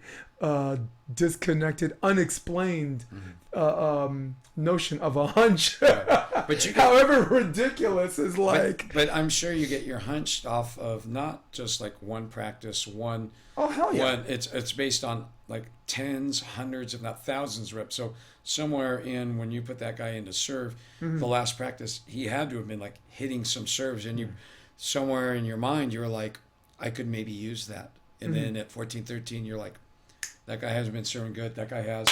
[SPEAKER 1] disconnected, unexplained notion of a hunch,
[SPEAKER 2] but
[SPEAKER 1] however ridiculous, is like.
[SPEAKER 2] But I'm sure you get your hunch off of not just like one practice, one.
[SPEAKER 1] Oh hell yeah!
[SPEAKER 2] It's based on like tens, hundreds, if not thousands reps. So somewhere in when you put that guy into serve, the last practice, he had to have been like hitting some serves, and you somewhere in your mind you were like, I could maybe use that. And then at 14, 13, you're like, that guy hasn't been serving good. That guy has.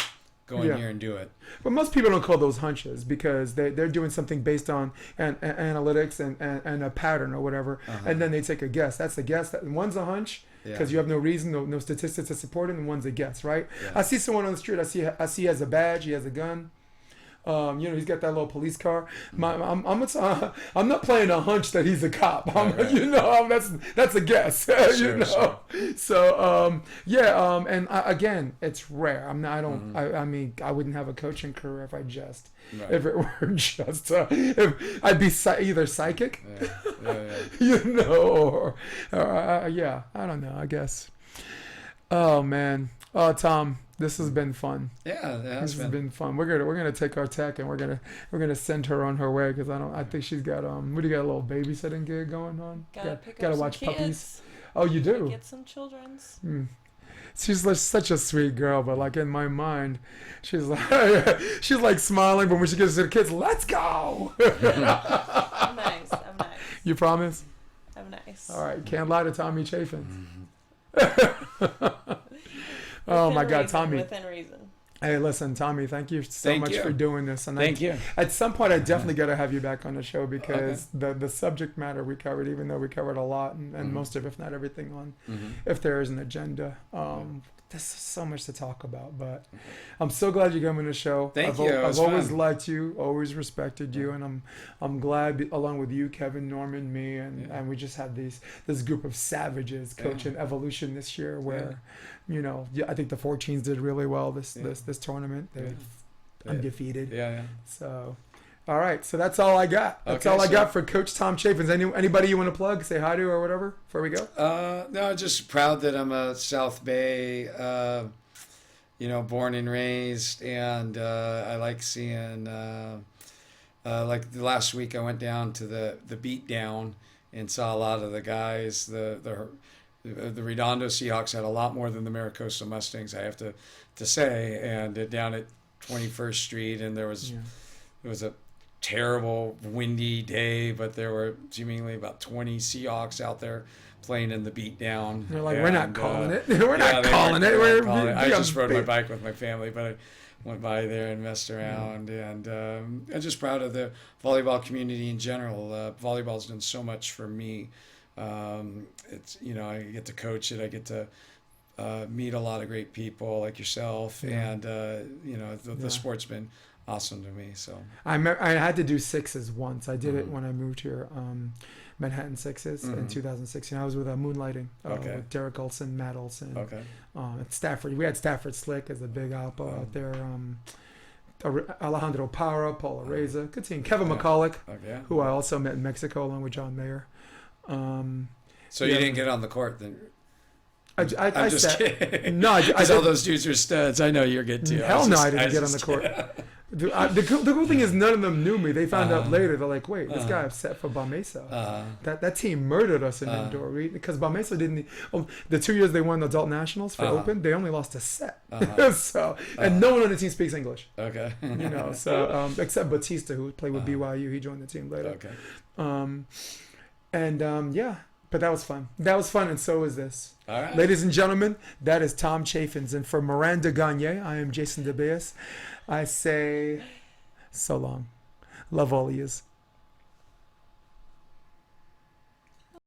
[SPEAKER 2] Go in here and do it.
[SPEAKER 1] But most people don't call those hunches because they're doing something based on analytics and a pattern or whatever, and then they take a guess. That's a guess. One's a hunch, because you have no reason, no statistics to support it, and one's a guess, right?
[SPEAKER 2] Yeah.
[SPEAKER 1] I see someone on the street. I see he has a badge. He has a gun. He's got that little police car. I'm not playing a hunch that he's a cop. That's a guess.
[SPEAKER 2] Sure.
[SPEAKER 1] So again, it's rare. I wouldn't have a coaching career if if it were just if I'd be either psychic, or I don't know. I guess. Oh man. Oh, Tom, this has been fun.
[SPEAKER 2] Yeah,
[SPEAKER 1] this has been fun. We're gonna take our tech and we're gonna send her on her way because I think she's got what do you got, a little babysitting gig going on? Gotta watch puppies. Oh, you do?
[SPEAKER 4] Get some children's.
[SPEAKER 1] She's like such a sweet girl, but like in my mind, she's like smiling. But when she gets to the kids, let's go.
[SPEAKER 4] I'm nice.
[SPEAKER 1] You promise?
[SPEAKER 4] I'm nice.
[SPEAKER 1] All right, can't lie to Tommy Chaffins. Oh my God, Tommy!
[SPEAKER 4] Within reason.
[SPEAKER 1] Hey, listen, Tommy, thank you so much for doing this. And
[SPEAKER 2] thank you.
[SPEAKER 1] At some point, I definitely got to have you back on the show because the subject matter we covered, even though we covered a lot and most of, if not everything, on if there is an agenda, there's so much to talk about. But I'm so glad you came on the show.
[SPEAKER 2] Thank
[SPEAKER 1] you. I've always
[SPEAKER 2] fun.
[SPEAKER 1] liked you, always respected you, and I'm glad, along with you, Kevin, Norman, me, and we just had this group of savages coaching Evolution this year, where I think the 14s did really well this tournament. They're undefeated. So, all right. So that's all I got. That's all I got for Coach Tom Chaffins. Anybody you want to plug, say hi to, or whatever before we go?
[SPEAKER 2] No, just proud that I'm a South Bay, born and raised, and I like seeing. Like the last week, I went down to the beat down and saw a lot of the guys. The Redondo Seahawks had a lot more than the Maricosta Mustangs, I have to say. And down at 21st Street, and it was a terrible windy day, but there were seemingly about 20 Seahawks out there playing in the beatdown.
[SPEAKER 1] They're like, we're not calling it. We're not calling it.
[SPEAKER 2] I just rode my bike with my family, but I went by there and messed around. And I'm just proud of the volleyball community in general. Volleyball's done so much for me. It's I get to coach it. I get to meet a lot of great people like yourself, and the sport's been awesome to me. So
[SPEAKER 1] I had to do sixes once. I did it when I moved here, Manhattan Sixes in 2016. I was with Moonlighting with Derek Olson, Matt Olson. At Stafford, we had Stafford Slick as a big oppo out there. Alejandro Parra, Paul Areza, good team. Kevin McCulloch, who I also met in Mexico along with John Mayer.
[SPEAKER 2] So you didn't get on the court then?
[SPEAKER 1] I'm just kidding.
[SPEAKER 2] No, because all those dudes are studs. I know you're good too.
[SPEAKER 1] Hell no, I didn't get on the court. The cool thing is none of them knew me. They found out later. They're like, wait, this guy upset for Bamesa. That team murdered us in indoor, right? Because Bamesa didn't. The 2 years they won the adult nationals for Open, they only lost a set. And no one on the team speaks English.
[SPEAKER 2] Okay.
[SPEAKER 1] Except Batista, who played with BYU. He joined the team later.
[SPEAKER 2] Okay.
[SPEAKER 1] But that was fun. And so is this.
[SPEAKER 2] All right.
[SPEAKER 1] Ladies and gentlemen, that is Tom Chaffins. And for Miranda Gagne, I am Jason DeBeas. I say so long. Love all of yous.